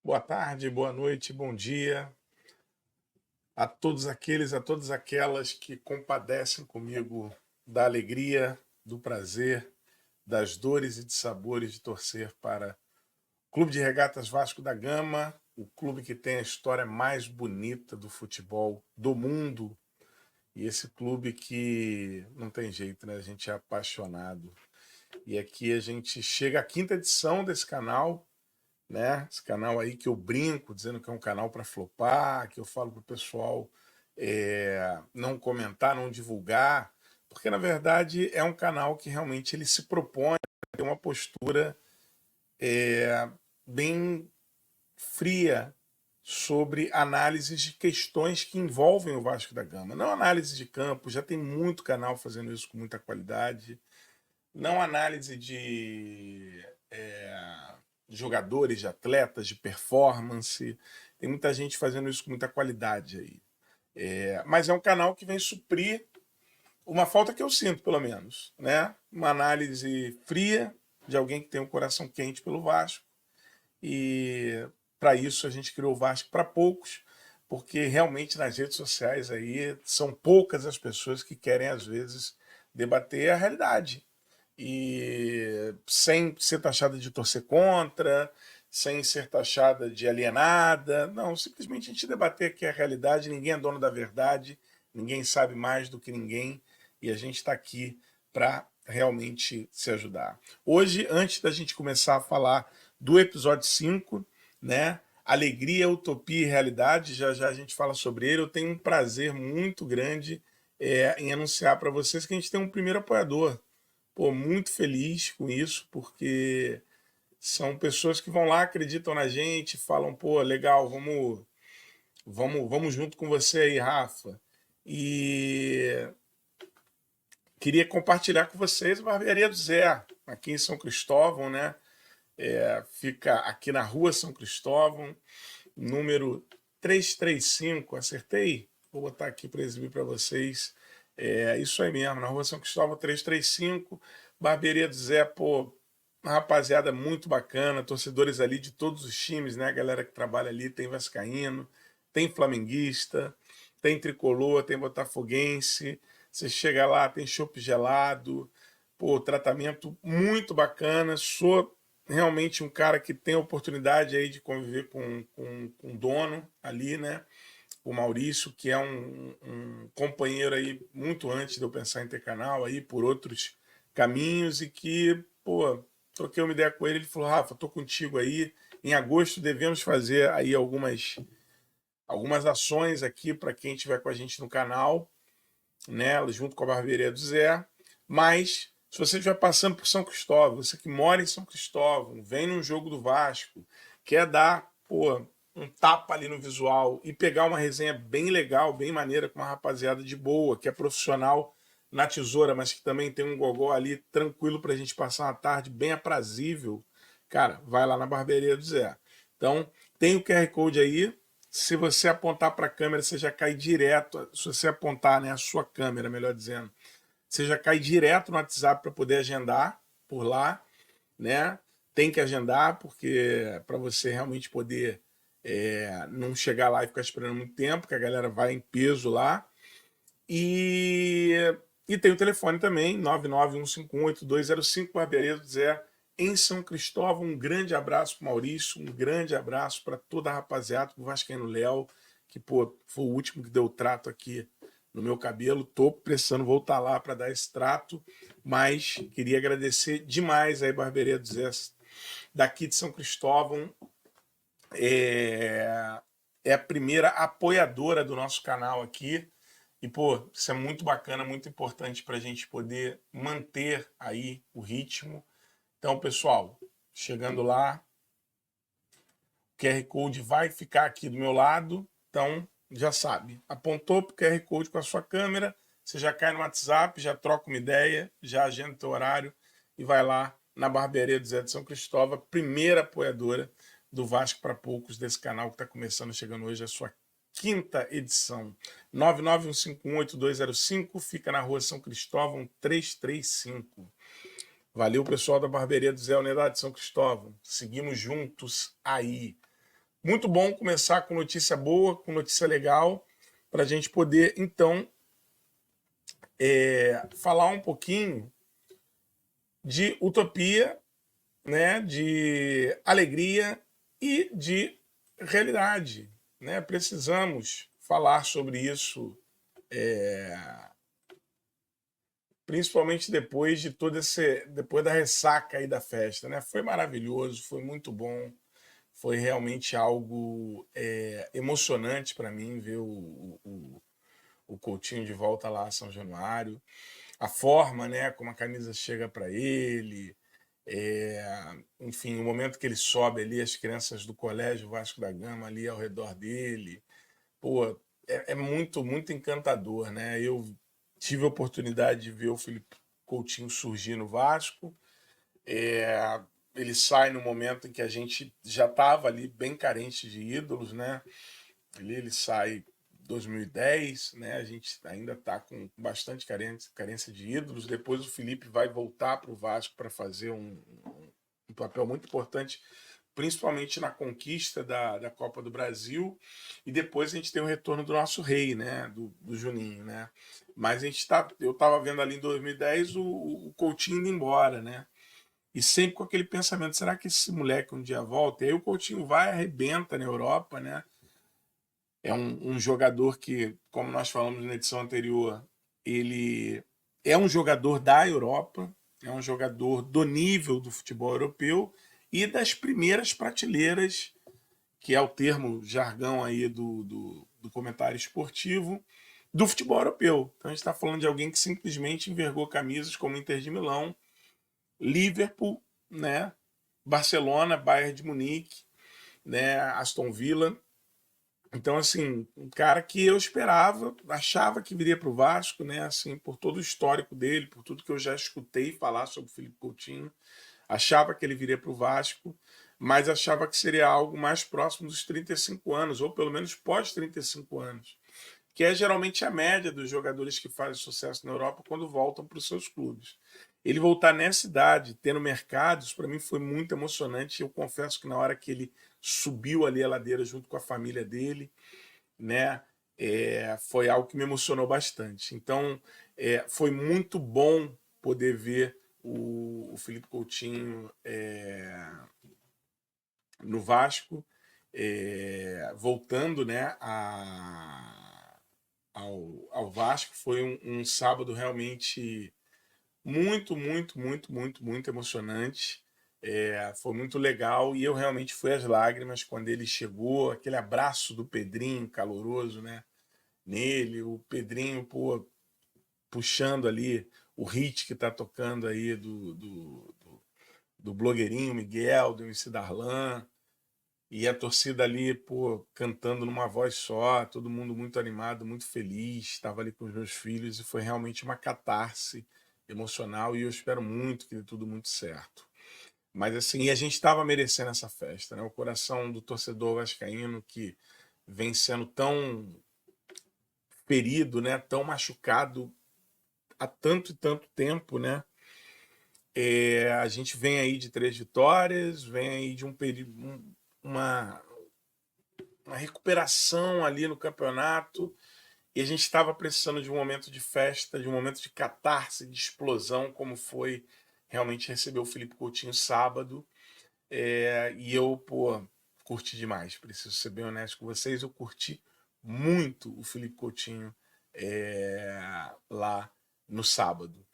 Boa tarde, boa noite, bom dia a todos aqueles, a todas aquelas que compadecem comigo da alegria, do prazer, das dores e de sabores de torcer para o Clube de Regatas Vasco da Gama, o clube que tem a história mais bonita do futebol do mundo. E esse clube que não tem jeito, né? A gente é apaixonado. E aqui a gente chega à quinta edição desse canal, né? Esse canal aí que eu brinco, dizendo que é um canal para flopar, que eu falo pro pessoal não comentar, não divulgar, porque na verdade é um canal que realmente ele se propõe a ter uma postura bem fria sobre análises de questões que envolvem o Vasco da Gama. Não análise de campo, já tem muito canal fazendo isso com muita qualidade. Não análise de jogadores, de atletas, de performance. Tem muita gente fazendo isso com muita qualidade aí. Mas é um canal que vem suprir uma falta que eu sinto, pelo menos, né? Uma análise fria de alguém que tem um coração quente pelo Vasco. E para isso a gente criou o Vasco para poucos, porque realmente nas redes sociais aí são poucas as pessoas que querem às vezes debater a realidade e sem ser taxada de torcer contra, sem ser taxada de alienada. Não, simplesmente a gente debater aqui a realidade, ninguém é dono da verdade, ninguém sabe mais do que ninguém, e a gente está aqui para realmente se ajudar. Hoje, antes da gente começar a falar do episódio 5, né? Alegria, Utopia e Realidade, já já a gente fala sobre ele. Eu tenho um prazer muito grande em anunciar para vocês que a gente tem um primeiro apoiador. Pô, muito feliz com isso, porque são pessoas que vão lá, acreditam na gente, falam, pô, legal, vamos junto com você aí, Rafa. E queria compartilhar com vocês a Barbearia do Zé, aqui em São Cristóvão, né? Fica aqui na rua São Cristóvão, número 335, acertei? Vou botar aqui para exibir para vocês. É isso aí mesmo, na rua São Cristóvão 335, Barbearia do Zé, pô, uma rapaziada muito bacana, torcedores ali de todos os times, né? A galera que trabalha ali, tem vascaíno, tem flamenguista, tem tricolor, tem botafoguense. Você chega lá, tem chopp gelado, pô, tratamento muito bacana. Sou realmente um cara que tem a oportunidade aí de conviver com o dono ali, né? O Maurício, que é um companheiro aí muito antes de eu pensar em ter canal aí, por outros caminhos, e que, pô, troquei uma ideia com ele, ele falou, Rafa, tô contigo aí, em agosto devemos fazer aí algumas ações aqui para quem estiver com a gente no canal, né, junto com a Barbearia do Zé, mas se você estiver passando por São Cristóvão, você que mora em São Cristóvão, vem num jogo do Vasco, quer dar, pô, um tapa ali no visual e pegar uma resenha bem legal, bem maneira, com uma rapaziada de boa, que é profissional na tesoura, mas que também tem um gogó ali tranquilo pra gente passar uma tarde bem aprazível, cara, vai lá na Barbearia do Zé. Então, tem o QR Code aí. Se você apontar para a câmera, você já cai direto. Se você apontar, né, a sua câmera, melhor dizendo, você já cai direto no WhatsApp para poder agendar por lá, né? Tem que agendar, porque para você realmente poder não chegar lá e ficar esperando muito tempo, que a galera vai em peso lá. E, e tem o telefone também, 991518205, Barbearia do Zé, em São Cristóvão. Um grande abraço para Maurício, um grande abraço para toda a rapaziada, para o Vascaíno Léo, que pô, foi o último que deu o trato aqui no meu cabelo. Tô precisando voltar lá para dar esse trato, mas queria agradecer demais aí, Barbearia do Zé, daqui de São Cristóvão. É a primeira apoiadora do nosso canal aqui. E, pô, isso é muito bacana, muito importante para a gente poder manter aí o ritmo. Então, pessoal, chegando lá, o QR Code vai ficar aqui do meu lado. Então, já sabe, apontou para o QR Code com a sua câmera, você já cai no WhatsApp, já troca uma ideia, já agenda o teu horário e vai lá na Barbearia do Zé de São Cristóvão, primeira apoiadora do Vasco para Poucos, desse canal que está começando, chegando hoje a sua quinta edição. 991518205, fica na rua São Cristóvão 335. Valeu, pessoal da Barbearia do Zé, Unidade de São Cristóvão. Seguimos juntos aí. muito bom começar com notícia boa, com notícia legal, para a gente poder, então, falar um pouquinho de utopia, né, de alegria e de realidade, né? Precisamos falar sobre isso, principalmente depois de depois da ressaca aí da festa, né? Foi maravilhoso, foi muito bom, foi realmente algo emocionante para mim ver o Coutinho de volta lá a São Januário, a forma, né, como a camisa chega para ele, enfim, o momento que ele sobe ali, as crianças do colégio Vasco da Gama ali ao redor dele, pô, é muito, muito encantador, né? Eu tive a oportunidade de ver o Felipe Coutinho surgir no Vasco. Ele sai no momento em que a gente já estava ali bem carente de ídolos, né? Ele sai 2010, né? A gente ainda está com bastante carência de ídolos. Depois o Felipe vai voltar para o Vasco para fazer um papel muito importante, principalmente na conquista da Copa do Brasil. E depois a gente tem o retorno do nosso rei, né? Do Juninho, né? Mas eu estava vendo ali em 2010 o Coutinho indo embora, né? E sempre com aquele pensamento, será que esse moleque um dia volta? E aí o Coutinho vai, arrebenta na Europa, né? É um jogador que, como nós falamos na edição anterior, ele é um jogador da Europa, é um jogador do nível do futebol europeu e das primeiras prateleiras, que é o termo jargão aí do comentário esportivo, do futebol europeu. Então a gente está falando de alguém que simplesmente envergou camisas como Inter de Milão, Liverpool, né? Barcelona, Bayern de Munique, né? Aston Villa. Então, assim, um cara que eu esperava, achava que viria para o Vasco, né? Assim, por todo o histórico dele, por tudo que eu já escutei falar sobre o Felipe Coutinho, achava que ele viria para o Vasco, mas achava que seria algo mais próximo dos 35 anos, ou pelo menos pós 35 anos, que é geralmente a média dos jogadores que fazem sucesso na Europa quando voltam para os seus clubes. Ele voltar nessa idade, tendo mercados, para mim foi muito emocionante. Eu confesso que na hora que ele subiu ali a ladeira junto com a família dele, né, foi algo que me emocionou bastante. Então, foi muito bom poder ver o Felipe Coutinho no Vasco, voltando, né, ao Vasco. Foi um sábado realmente muito, muito, muito, muito, muito emocionante. Foi muito legal e eu realmente fui às lágrimas quando ele chegou, aquele abraço do Pedrinho caloroso, né, nele, o Pedrinho, pô, puxando ali o hit que tá tocando aí do blogueirinho Miguel, do MC Darlan, e a torcida ali, pô, cantando numa voz só, todo mundo muito animado, muito feliz. Estava ali com os meus filhos e foi realmente uma catarse emocional e eu espero muito que dê tudo muito certo. Mas assim, e a gente estava merecendo essa festa, né? O coração do torcedor vascaíno que vem sendo tão ferido, né? Tão machucado há tanto e tanto tempo, né? A gente vem aí de 3 vitórias, vem aí de uma uma recuperação ali no campeonato e a gente estava precisando de um momento de festa, de um momento de catarse, de explosão, como foi realmente receber o Felipe Coutinho sábado. E eu, pô, curti demais. Preciso ser bem honesto com vocês, eu curti muito o Felipe Coutinho lá no sábado.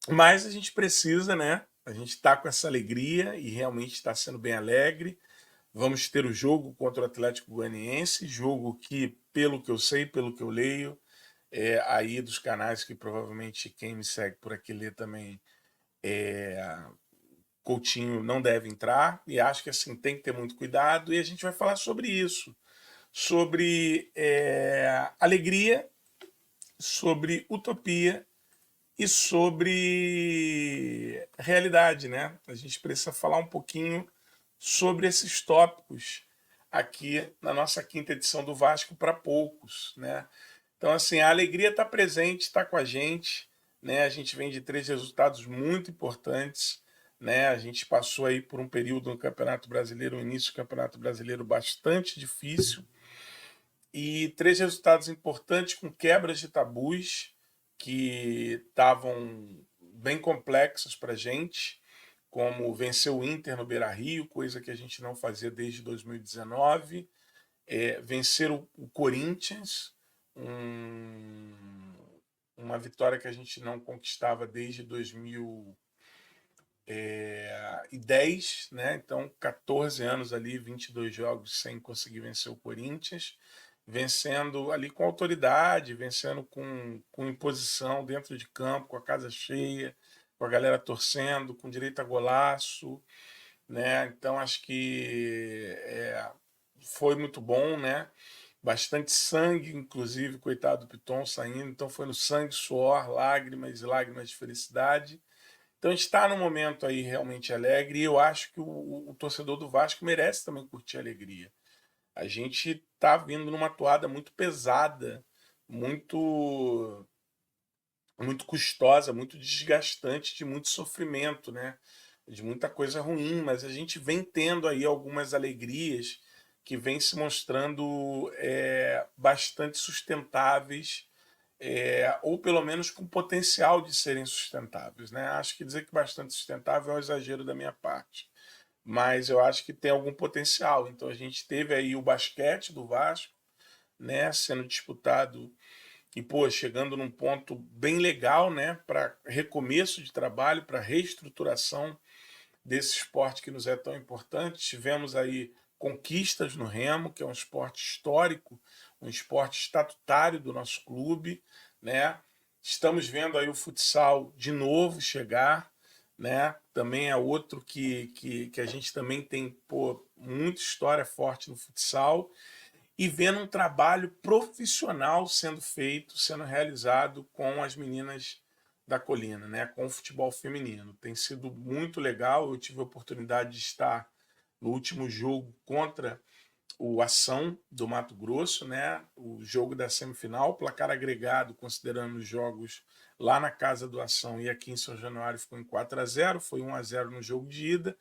Mas a gente precisa, né? A gente está com essa alegria e realmente está sendo bem alegre. Vamos ter o jogo contra o Atlético Goianiense, jogo que, pelo que eu sei, pelo que eu leio, aí dos canais que provavelmente quem me segue por aqui lê também, Coutinho não deve entrar, e acho que assim tem que ter muito cuidado, e a gente vai falar sobre isso, sobre alegria, sobre utopia e sobre realidade, né? A gente precisa falar um pouquinho sobre esses tópicos aqui na nossa quinta edição do Vasco para poucos, né? Então, assim, a alegria está presente, está com a gente, né? A gente vem de 3 resultados muito importantes, né? A gente passou aí por um período no Campeonato Brasileiro, o início do Campeonato Brasileiro bastante difícil, e 3 resultados importantes com quebras de tabus que estavam bem complexos para a gente, como vencer o Inter no Beira-Rio, coisa que a gente não fazia desde 2019, vencer o Corinthians, uma vitória que a gente não conquistava desde 2010, né? Então 14 anos ali, 22 jogos sem conseguir vencer o Corinthians, vencendo ali com autoridade, vencendo com imposição dentro de campo, com a casa cheia, com a galera torcendo, com direito a golaço, né? Então acho que foi muito bom, né? Bastante sangue, inclusive, coitado do Piton saindo. Então foi no sangue, suor, lágrimas e lágrimas de felicidade. Então a gente está num momento aí realmente alegre e eu acho que o torcedor do Vasco merece também curtir a alegria. A gente está vindo numa toada muito pesada, muito muito custosa, muito desgastante, de muito sofrimento, né? De muita coisa ruim, mas a gente vem tendo aí algumas alegrias que vêm se mostrando bastante sustentáveis, ou pelo menos com potencial de serem sustentáveis, né? Acho que dizer que bastante sustentável é um exagero da minha parte, mas eu acho que tem algum potencial. Então a gente teve aí o basquete do Vasco, né, sendo disputado e pô, chegando num ponto bem legal, né, para recomeço de trabalho, para reestruturação desse esporte que nos é tão importante. Tivemos aí conquistas no remo, que é um esporte histórico, um esporte estatutário do nosso clube, né? Estamos vendo aí o futsal de novo chegar, né? Também é outro que a gente também tem pô, muita história forte no futsal e vendo um trabalho profissional sendo feito, sendo realizado com as meninas da Colina, né, com o futebol feminino. Tem sido muito legal. Eu tive a oportunidade de estar no último jogo contra o Ação do Mato Grosso, né, o jogo da semifinal, placar agregado, considerando os jogos lá na casa do Ação e aqui em São Januário, ficou em 4-0, foi 1-0 no jogo de ida,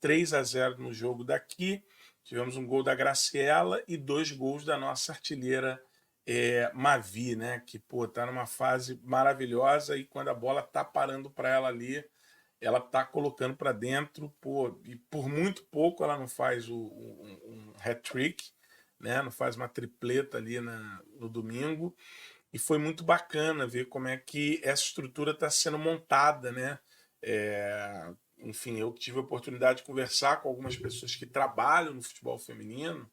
3-0 no jogo daqui. Tivemos um gol da Graciela e 2 gols da nossa artilheira Mavi, né? Que pô, tá numa fase maravilhosa e quando a bola tá parando para ela ali, ela tá colocando para dentro, pô, e por muito pouco ela não faz um hat-trick, né? Não faz uma tripleta ali no domingo. E foi muito bacana ver como é que essa estrutura está sendo montada, né? Enfim, eu tive a oportunidade de conversar com algumas pessoas que trabalham no futebol feminino.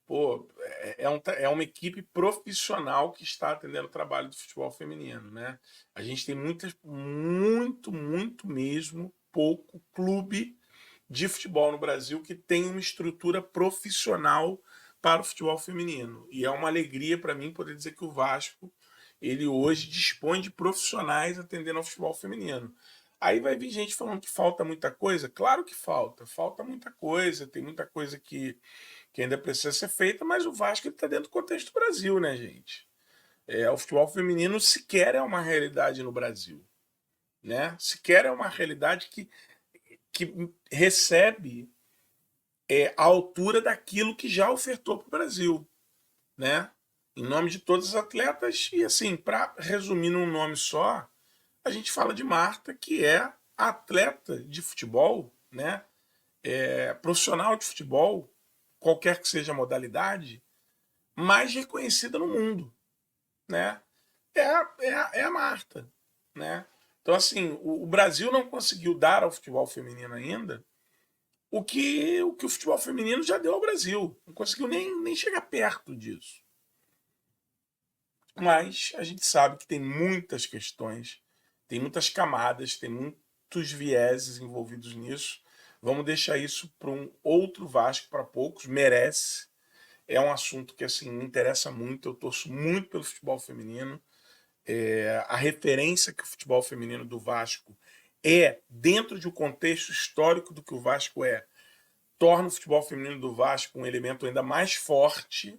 Pô, é uma equipe profissional que está atendendo o trabalho do futebol feminino, né? A gente tem muito mesmo, pouco clube de futebol no Brasil que tem uma estrutura profissional para o futebol feminino. E é uma alegria para mim poder dizer que o Vasco, ele hoje dispõe de profissionais atendendo ao futebol feminino. Aí vai vir gente falando que falta muita coisa. Claro que falta muita coisa, tem muita coisa que ainda precisa ser feita, mas o Vasco está dentro do contexto do Brasil, né, gente? O futebol feminino sequer é uma realidade no Brasil, né? Sequer é uma realidade que recebe a altura daquilo que já ofertou para o Brasil, né? Em nome de todos os atletas. E assim, para resumir num nome só, a gente fala de Marta, que é atleta de futebol, né? Profissional de futebol, qualquer que seja a modalidade, mais reconhecida no mundo, né? É a Marta, né? Então, assim, o Brasil não conseguiu dar ao futebol feminino ainda o que o futebol feminino já deu ao Brasil. Não conseguiu nem chegar perto disso. Mas a gente sabe que tem muitas questões, tem muitas camadas, tem muitos vieses envolvidos nisso. Vamos deixar isso para um outro Vasco para poucos, merece. É um assunto que assim me interessa muito, eu torço muito pelo futebol feminino. A referência que o futebol feminino do Vasco é, dentro de um contexto histórico do que o Vasco torna o futebol feminino do Vasco um elemento ainda mais forte,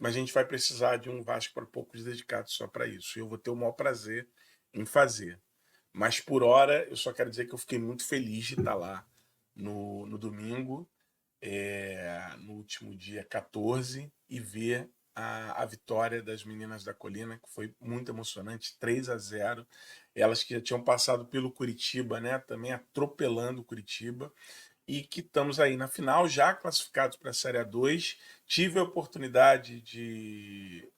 mas a gente vai precisar de um Vasco para poucos dedicados só para isso. E eu vou ter o maior prazer em fazer. Mas por hora, eu só quero dizer que eu fiquei muito feliz de estar lá no domingo, no último dia 14, e ver a vitória das meninas da Colina, que foi muito emocionante, 3-0. Elas que já tinham passado pelo Curitiba, né? Também atropelando o Curitiba. E que estamos aí na final, já classificados para a Série A2. Tive a oportunidade de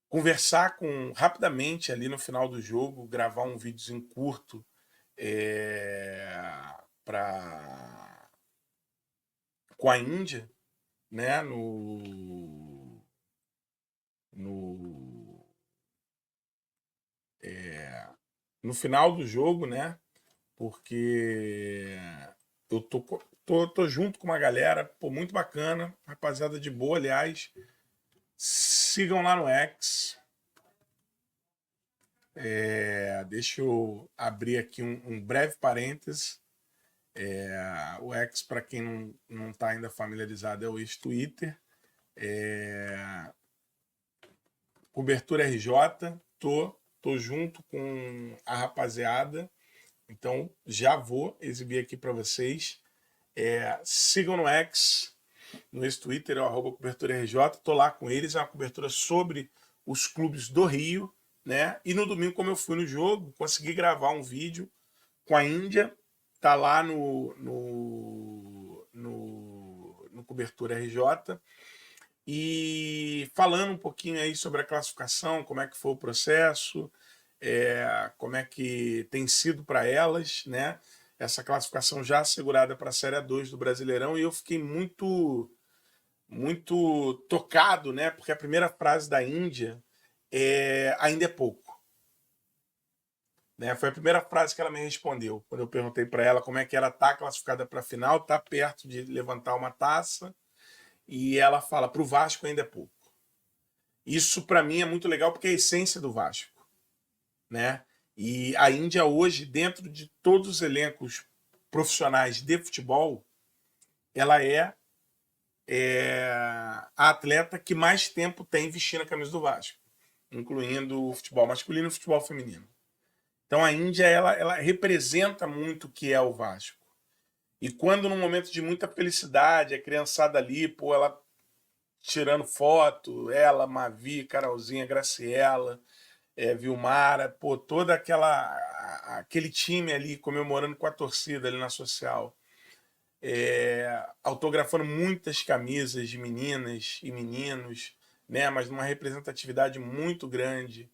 conversar rapidamente ali no final do jogo, gravar um videozinho curto com a Índia, né, no, no final do jogo, né, porque eu tô junto com uma galera, pô, muito bacana, rapaziada de boa, aliás. Sigam lá no X. Deixa eu abrir aqui um breve parênteses. O X, para quem não está ainda familiarizado, é o ex-Twitter. Cobertura RJ, tô junto com a rapaziada, então já vou exibir aqui para vocês. Sigam no X, no ex-Twitter, é o @cobertura RJ, tô lá com eles, é uma cobertura sobre os clubes do Rio, né? E no domingo, como eu fui no jogo, consegui gravar um vídeo com a Índia, tá lá no Cobertura RJ, e falando um pouquinho aí sobre a classificação, como é que foi o processo, como é que tem sido para elas, né? Essa classificação já assegurada para a Série A2 do Brasileirão, e eu fiquei muito tocado, né? Porque a primeira frase da Índia ainda é pouco. Né? Foi a primeira frase que ela me respondeu quando eu perguntei para ela como é que ela está classificada para a final, está perto de levantar uma taça, e ela fala: para o Vasco ainda é pouco. Isso para mim é muito legal porque é a essência do Vasco, né? E a Índia hoje, dentro de todos os elencos profissionais de futebol, ela a atleta que mais tempo tem vestindo a camisa do Vasco, incluindo o futebol masculino e o futebol feminino. Então a Índia ela representa muito o que é o Vasco. E quando num momento de muita felicidade, a criançada ali, pô, ela tirando foto, ela, Mavi, Carolzinha, Graciela, Vilmara, pô, toda aquele time ali comemorando com a torcida ali na social. Autografando muitas camisas de meninas e meninos, né, mas numa representatividade muito grande.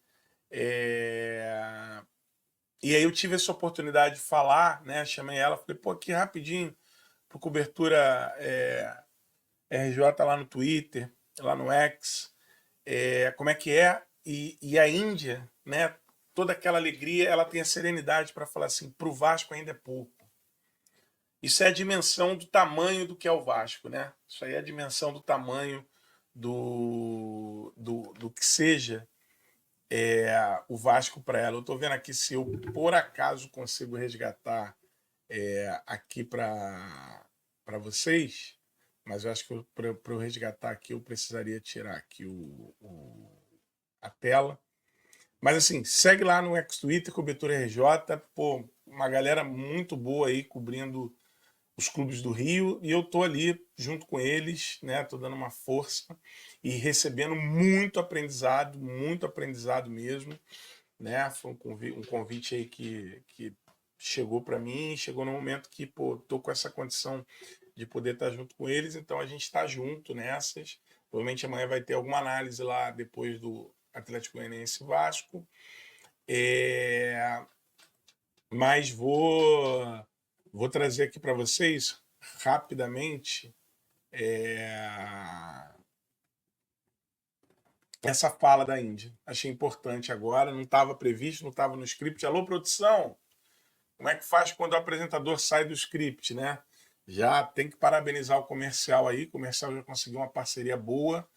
E aí eu tive essa oportunidade de falar, né? Chamei ela, falei, pô, aqui rapidinho, pro Cobertura RJ lá no Twitter, lá no X, como é que é? E a Índia, né? Toda aquela alegria, ela tem a serenidade para falar assim, pro Vasco ainda é pouco. Isso é a dimensão do tamanho do que é o Vasco, né? Isso aí é a dimensão do tamanho do que seja o Vasco para ela. Eu estou vendo aqui se eu, por acaso, consigo resgatar aqui para vocês, mas eu acho que para eu resgatar aqui eu precisaria tirar aqui a tela. Mas assim, segue lá no X-Twitter, Cobertura RJ, pô, uma galera muito boa aí cobrindo os clubes do Rio, e eu tô ali junto com eles, né? Tô dando uma força e recebendo muito aprendizado mesmo, né? Foi um convite aí que chegou para mim, chegou no momento que, pô, tô com essa condição de poder estar junto com eles, então a gente está junto nessas. Provavelmente amanhã vai ter alguma análise lá depois do Atlético Goianiense e Vasco. Mas vou trazer aqui para vocês rapidamente essa fala da Índia. Achei importante agora, não estava previsto, não estava no script. Alô, produção! Como é que faz quando o apresentador sai do script, né? Já tem que parabenizar o comercial aí. O comercial já conseguiu uma parceria boa.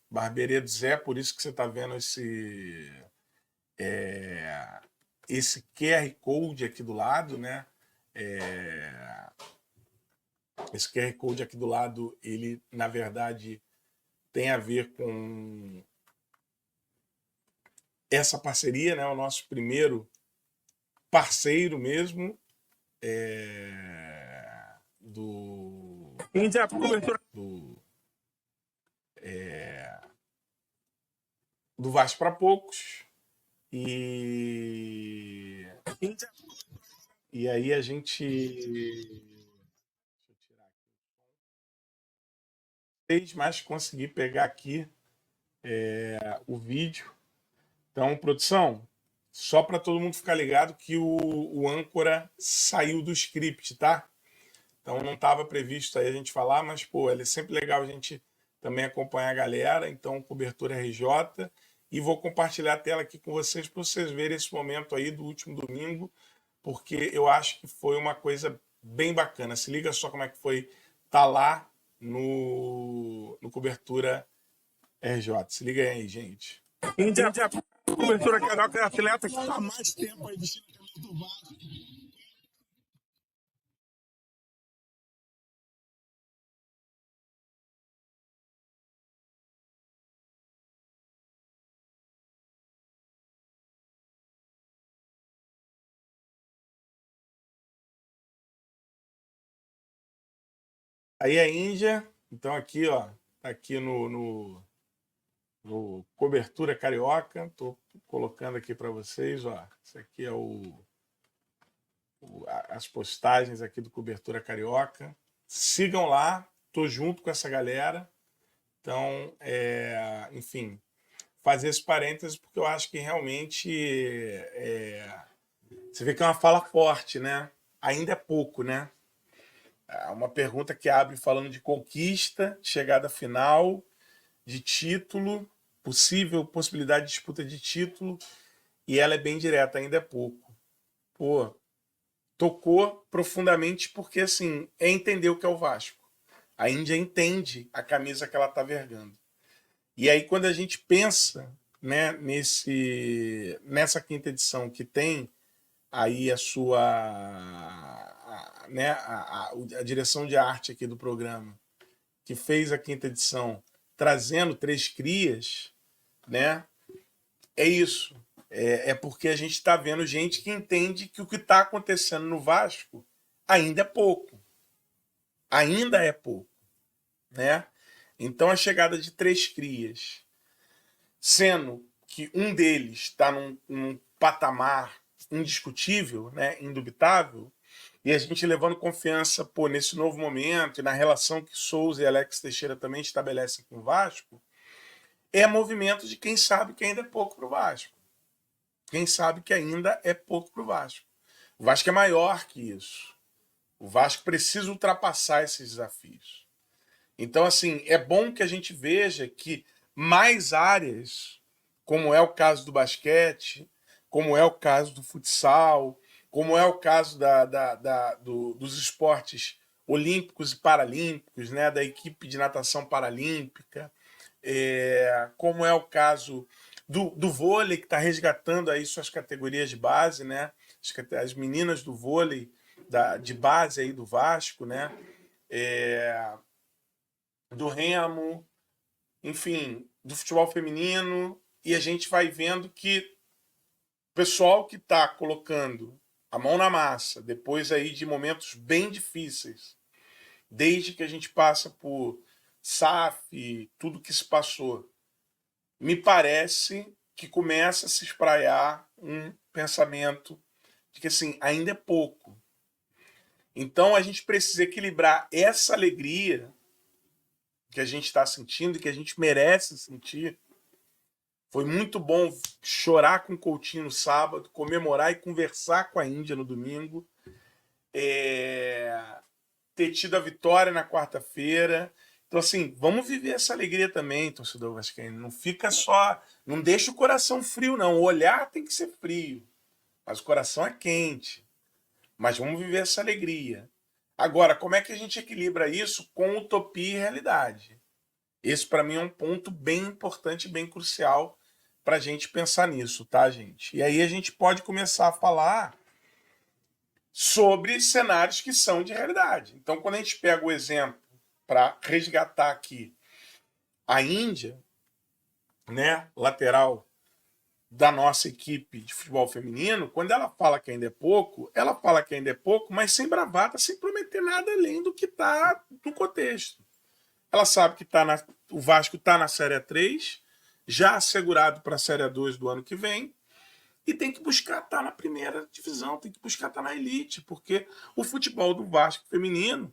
Barbearia do Zé, por isso que você está vendo esse QR Code aqui do lado, né? Esse QR Code aqui do lado, ele, na verdade, tem a ver com essa parceria, né? O nosso primeiro parceiro mesmo Índia, cobertura. do Vasco para Poucos. E aí a gente. Deixa eu tirar aqui. Mas consegui pegar aqui o vídeo. Então, produção, só para todo mundo ficar ligado que o âncora saiu do script, tá? Então não estava previsto aí a gente falar, mas pô, é sempre legal a gente também acompanhar a galera. Então, cobertura RJ. E vou compartilhar a tela aqui com vocês para vocês verem esse momento aí do último domingo, porque eu acho que foi uma coisa bem bacana. Se liga só como é que foi tá lá no cobertura RJ. Se liga aí, gente. Índia, cobertura carioca é atleta que está há mais tempo aí vestindo a camisa do Vasco. Aí a Índia, então aqui, ó, tá aqui no cobertura carioca. Tô colocando aqui para vocês, ó. Isso aqui é as postagens aqui do cobertura carioca. Sigam lá, tô junto com essa galera. Então, enfim, fazer esse parênteses porque eu acho que realmente você vê que é uma fala forte, né? Ainda é pouco, né? É uma pergunta que abre falando de conquista, chegada final, de título, possibilidade de disputa de título, e ela é bem direta, ainda é pouco. Pô, tocou profundamente porque, assim, é entender o que é o Vasco. A Índia entende a camisa que ela está vergando. E aí, quando a gente pensa, né, nessa quinta edição que tem aí a direção de arte aqui do programa, que fez a quinta edição, trazendo três crias, né? É isso. É porque a gente está vendo gente que entende que o que está acontecendo no Vasco ainda é pouco. Ainda é pouco, né? Então a chegada de três crias, sendo que um deles está num patamar indiscutível, né, indubitável, e a gente levando confiança nesse novo momento e na relação que Souza e Alex Teixeira também estabelecem com o Vasco, é movimento de quem sabe que ainda é pouco para o Vasco. Quem sabe que ainda é pouco para o Vasco. O Vasco é maior que isso. O Vasco precisa ultrapassar esses desafios. Então, assim, é bom que a gente veja que mais áreas, como é o caso do basquete, como é o caso do futsal, como é o caso dos esportes olímpicos e paralímpicos, né, da equipe de natação paralímpica, como é o caso do vôlei, que está resgatando aí suas categorias de base, né, as meninas do vôlei de base aí do Vasco, né, do remo, enfim, do futebol feminino, e a gente vai vendo que o pessoal que está colocando a mão na massa, depois aí de momentos bem difíceis, desde que a gente passa por SAF, tudo que se passou, me parece que começa a se espraiar um pensamento de que assim, ainda é pouco. Então a gente precisa equilibrar essa alegria que a gente está sentindo e que a gente merece sentir. Foi muito bom chorar com o Coutinho no sábado, comemorar e conversar com a Índia no domingo, ter tido a vitória na quarta-feira. Então, assim, vamos viver essa alegria também, torcedor vascaíno. Não fica só... Não deixa o coração frio, não. O olhar tem que ser frio, mas o coração é quente. Mas vamos viver essa alegria. Agora, como é que a gente equilibra isso com utopia e realidade? Esse, para mim, é um ponto bem importante, bem crucial para a gente pensar nisso, tá, gente? E aí a gente pode começar a falar sobre cenários que são de realidade. Então, quando a gente pega o exemplo para resgatar aqui a Índia, né, lateral da nossa equipe de futebol feminino, quando ela fala que ainda é pouco, ela fala que ainda é pouco, mas sem bravata, sem prometer nada além do que está no contexto. Ela sabe que o Vasco está na Série A3, já assegurado para a Série A2 do ano que vem, e tem que buscar estar na primeira divisão, tem que buscar estar na elite, porque o futebol do Vasco feminino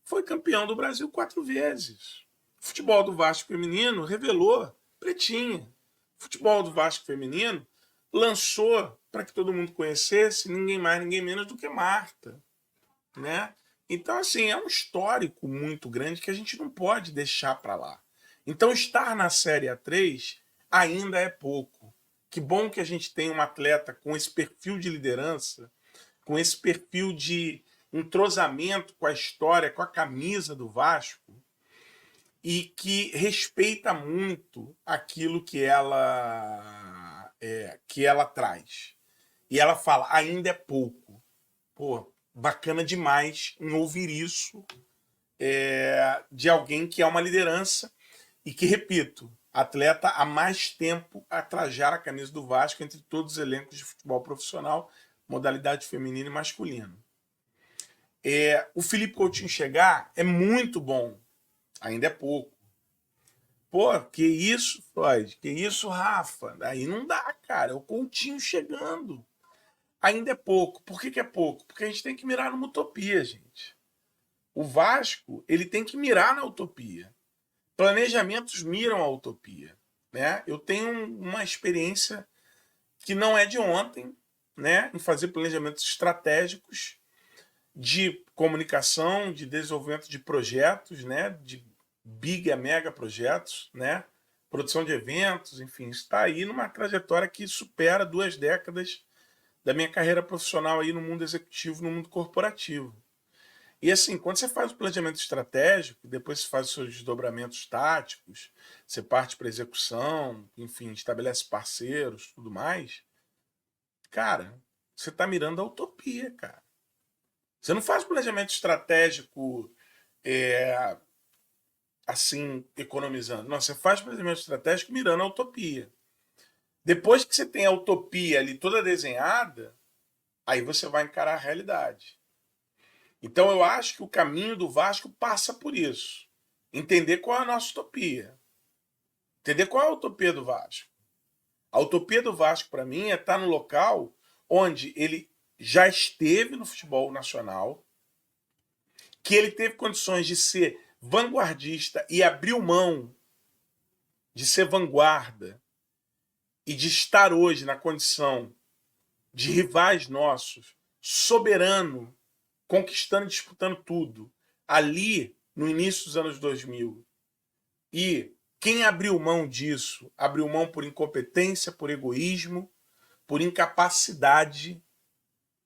foi campeão do Brasil 4 vezes. O futebol do Vasco feminino revelou Pretinha. O futebol do Vasco feminino lançou, para que todo mundo conhecesse, ninguém mais, ninguém menos do que Marta, né? Então, assim, é um histórico muito grande que a gente não pode deixar para lá. Então, estar na Série A3 ainda é pouco. Que bom que a gente tem um atleta com esse perfil de liderança, com esse perfil de entrosamento com a história, com a camisa do Vasco, e que respeita muito aquilo que ela traz. E ela fala, ainda é pouco. Pô, bacana demais em ouvir isso de alguém que é uma liderança e que, repito, atleta há mais tempo a trajar a camisa do Vasco entre todos os elencos de futebol profissional, modalidade feminina e masculino. O Felipe Coutinho chegar é muito bom, ainda é pouco. Pô, que isso, Freud? Que isso, Rafa? Aí não dá, cara. É o Coutinho chegando. Ainda é pouco. Por que é pouco? Porque a gente tem que mirar numa utopia, gente. O Vasco, ele tem que mirar na utopia. Planejamentos miram a utopia, né? Eu tenho uma experiência que não é de ontem, né, em fazer planejamentos estratégicos de comunicação, de desenvolvimento de projetos, né, de big a mega projetos, né, produção de eventos, enfim, está aí numa trajetória que supera 2 décadas da minha carreira profissional aí no mundo executivo, no mundo corporativo. E assim, quando você faz o planejamento estratégico, depois você faz os seus desdobramentos táticos, você parte para execução, enfim, estabelece parceiros, tudo mais, cara, você está mirando a utopia, cara. Você não faz planejamento estratégico assim, economizando. Não, você faz planejamento estratégico mirando a utopia. Depois que você tem a utopia ali toda desenhada, aí você vai encarar a realidade. Então eu acho que o caminho do Vasco passa por isso. Entender qual é a nossa utopia. Entender qual é a utopia do Vasco. A utopia do Vasco, para mim, é estar no local onde ele já esteve no futebol nacional, que ele teve condições de ser vanguardista e abriu mão de ser vanguarda e de estar hoje na condição de rivais nossos, soberano, conquistando e disputando tudo, ali no início dos anos 2000. E quem abriu mão disso, abriu mão por incompetência, por egoísmo, por incapacidade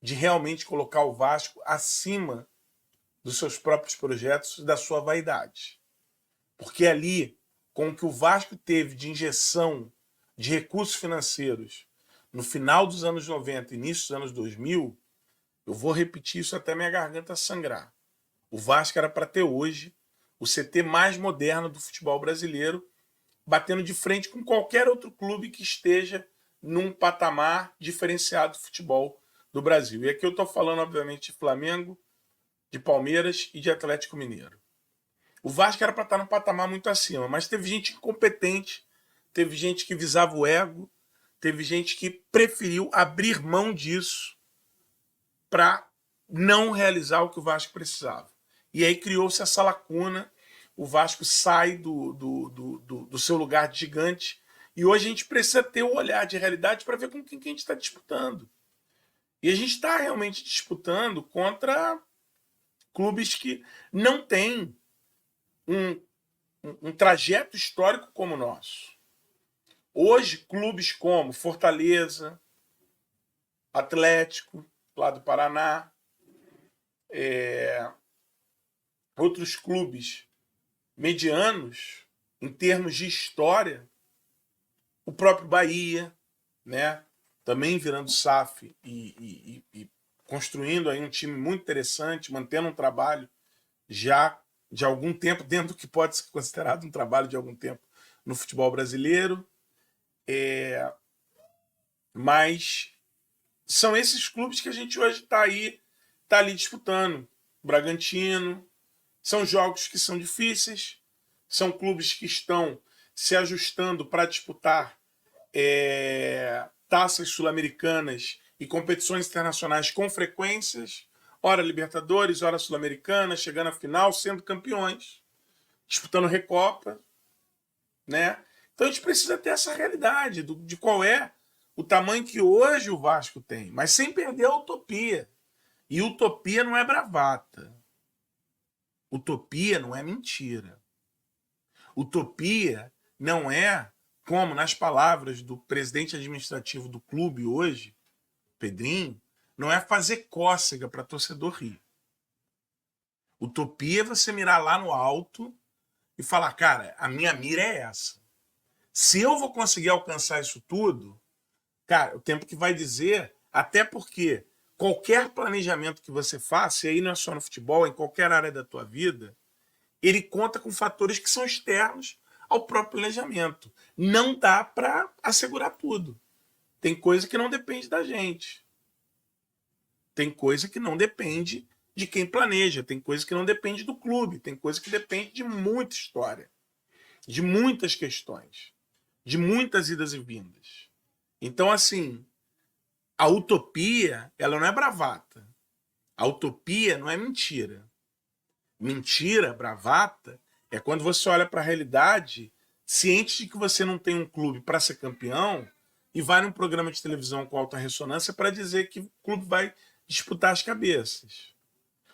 de realmente colocar o Vasco acima dos seus próprios projetos e da sua vaidade. Porque ali, com o que o Vasco teve de injeção de recursos financeiros no final dos anos 90 e início dos anos 2000, eu vou repetir isso até minha garganta sangrar. O Vasco era para ter hoje o CT mais moderno do futebol brasileiro, batendo de frente com qualquer outro clube que esteja num patamar diferenciado do futebol do Brasil. E aqui eu estou falando, obviamente, de Flamengo, de Palmeiras e de Atlético Mineiro. O Vasco era para estar num patamar muito acima, mas teve gente incompetente, teve gente que visava o ego, teve gente que preferiu abrir mão disso para não realizar o que o Vasco precisava. E aí criou-se essa lacuna, o Vasco sai do seu lugar de gigante, e hoje a gente precisa ter um olhar de realidade para ver com quem que a gente está disputando. E a gente está realmente disputando contra clubes que não têm um trajeto histórico como o nosso. Hoje, clubes como Fortaleza, Atlético, lá do Paraná, outros clubes medianos, em termos de história, o próprio Bahia, né? Também virando SAF e construindo aí um time muito interessante, mantendo um trabalho já de algum tempo, dentro do que pode ser considerado um trabalho de algum tempo no futebol brasileiro. Mas são esses clubes que a gente hoje está ali disputando. Bragantino. São jogos que são difíceis. São clubes que estão se ajustando para disputar taças sul-americanas e competições internacionais com frequências. Ora Libertadores, ora Sul-Americana, chegando à final, sendo campeões. Disputando Recopa. Né? Então a gente precisa ter essa realidade de qual é o tamanho que hoje o Vasco tem, mas sem perder a utopia. E utopia não é bravata. Utopia não é mentira. Utopia não é, como nas palavras do presidente administrativo do clube hoje, Pedrinho, não é fazer cócega para torcedor rir. Utopia é você mirar lá no alto e falar, cara, a minha mira é essa. Se eu vou conseguir alcançar isso tudo, cara, o tempo que vai dizer, até porque qualquer planejamento que você faça, e aí não é só no futebol, em qualquer área da tua vida, ele conta com fatores que são externos ao próprio planejamento. Não dá para assegurar tudo. Tem coisa que não depende da gente. Tem coisa que não depende de quem planeja. Tem coisa que não depende do clube. Tem coisa que depende de muita história. De muitas questões. De muitas idas e vindas. Então, assim, a utopia, ela não é bravata. A utopia não é mentira. Mentira, bravata, é quando você olha para a realidade, ciente de que você não tem um clube para ser campeão e vai num programa de televisão com alta ressonância para dizer que o clube vai disputar as cabeças.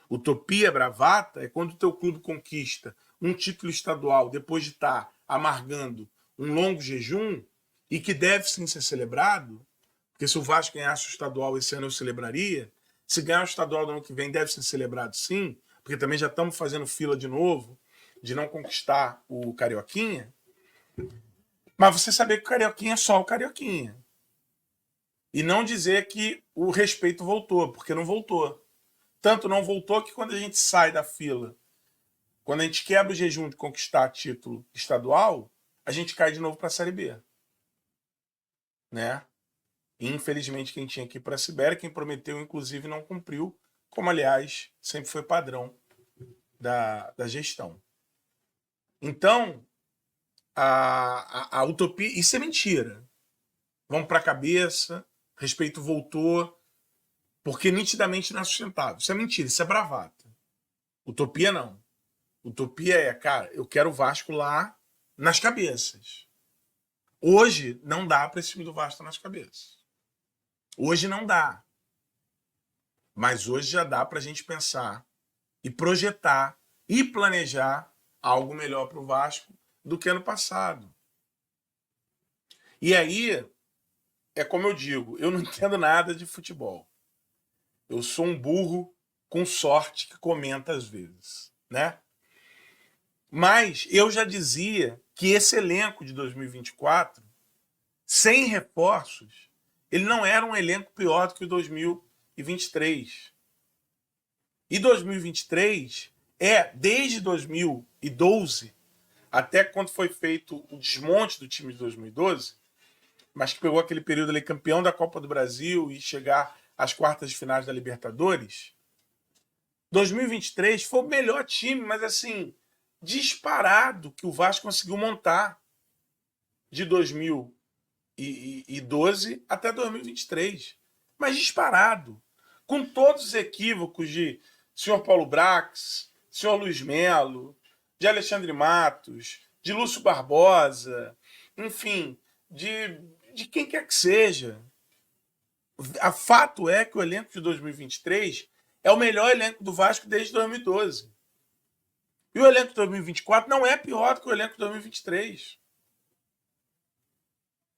Utopia, bravata, é quando o teu clube conquista um título estadual depois de estar amargando um longo jejum e que deve sim ser celebrado, porque se o Vasco ganhasse o estadual esse ano eu celebraria, se ganhar o estadual do ano que vem deve ser celebrado sim, porque também já estamos fazendo fila de novo de não conquistar o Carioquinha, mas você saber que o Carioquinha é só o Carioquinha. E não dizer que o respeito voltou, porque não voltou. Tanto não voltou que quando a gente sai da fila, quando a gente quebra o jejum de conquistar título estadual, a gente cai de novo para a Série B. Né? E, infelizmente, quem tinha que ir para a Sibéria, quem prometeu, inclusive, não cumpriu, como, aliás, sempre foi padrão da gestão. Então, a utopia... Isso é mentira. Vamos para a cabeça, respeito voltou, porque nitidamente não é sustentável. Isso é mentira, isso é bravata. Utopia não. Utopia é, cara, eu quero o Vasco lá nas cabeças. Hoje não dá para esse time do Vasco estar nas cabeças. Hoje não dá. Mas hoje já dá para a gente pensar e projetar e planejar algo melhor para o Vasco do que ano passado. E aí, é como eu digo, eu não entendo nada de futebol. Eu sou um burro com sorte que comenta às vezes, né? Mas eu já dizia que esse elenco de 2024, sem reforços, ele não era um elenco pior do que o 2023. E 2023 desde 2012, até quando foi feito o desmonte do time de 2012, mas que pegou aquele período ali campeão da Copa do Brasil e chegar às quartas de finais da Libertadores, 2023 foi o melhor time, mas assim, disparado que o Vasco conseguiu montar de 2012 até 2023. Mas disparado. Com todos os equívocos de senhor Paulo Brax, senhor Luiz Melo, de Alexandre Matos, de Lúcio Barbosa, enfim, de quem quer que seja. A fato é que o elenco de 2023 é o melhor elenco do Vasco desde 2012. E o elenco de 2024 não é pior do que o elenco de 2023.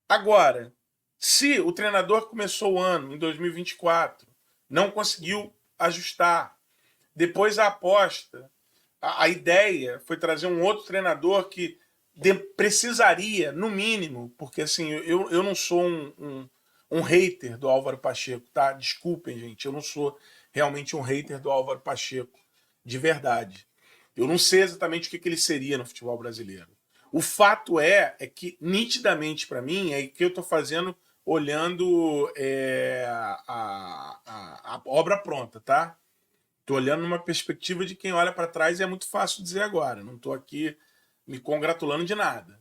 Agora, se o treinador que começou o ano, em 2024, não conseguiu ajustar, depois a aposta, a ideia foi trazer um outro treinador que precisaria, no mínimo, porque assim, eu não sou um hater do Álvaro Pacheco, tá? Desculpem, gente, eu não sou realmente um hater do Álvaro Pacheco, de verdade. Eu não sei exatamente o que ele seria no futebol brasileiro. O fato é que, nitidamente para mim, é que eu estou fazendo olhando a obra pronta, tá? Tô olhando numa perspectiva de quem olha para trás e é muito fácil dizer agora. Não tô aqui me congratulando de nada.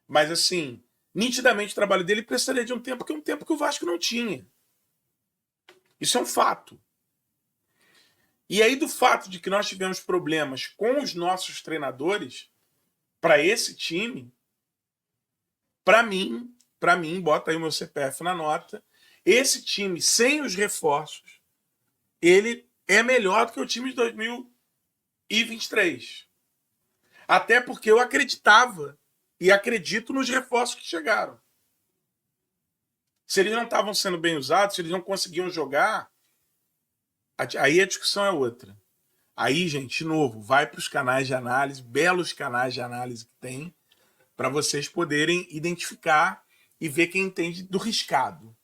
Mas, assim, nitidamente o trabalho dele precisaria de um tempo que o Vasco não tinha. Isso é um fato. E aí, do fato de que nós tivemos problemas com os nossos treinadores para esse time, para mim, bota aí o meu CPF na nota, esse time, sem os reforços, ele é melhor do que o time de 2023. Até porque eu acreditava e acredito nos reforços que chegaram. Se eles não estavam sendo bem usados, se eles não conseguiam jogar, aí a discussão é outra. Aí, gente, de novo, vai para os canais de análise, belos canais de análise que tem, para vocês poderem identificar e ver quem entende do riscado.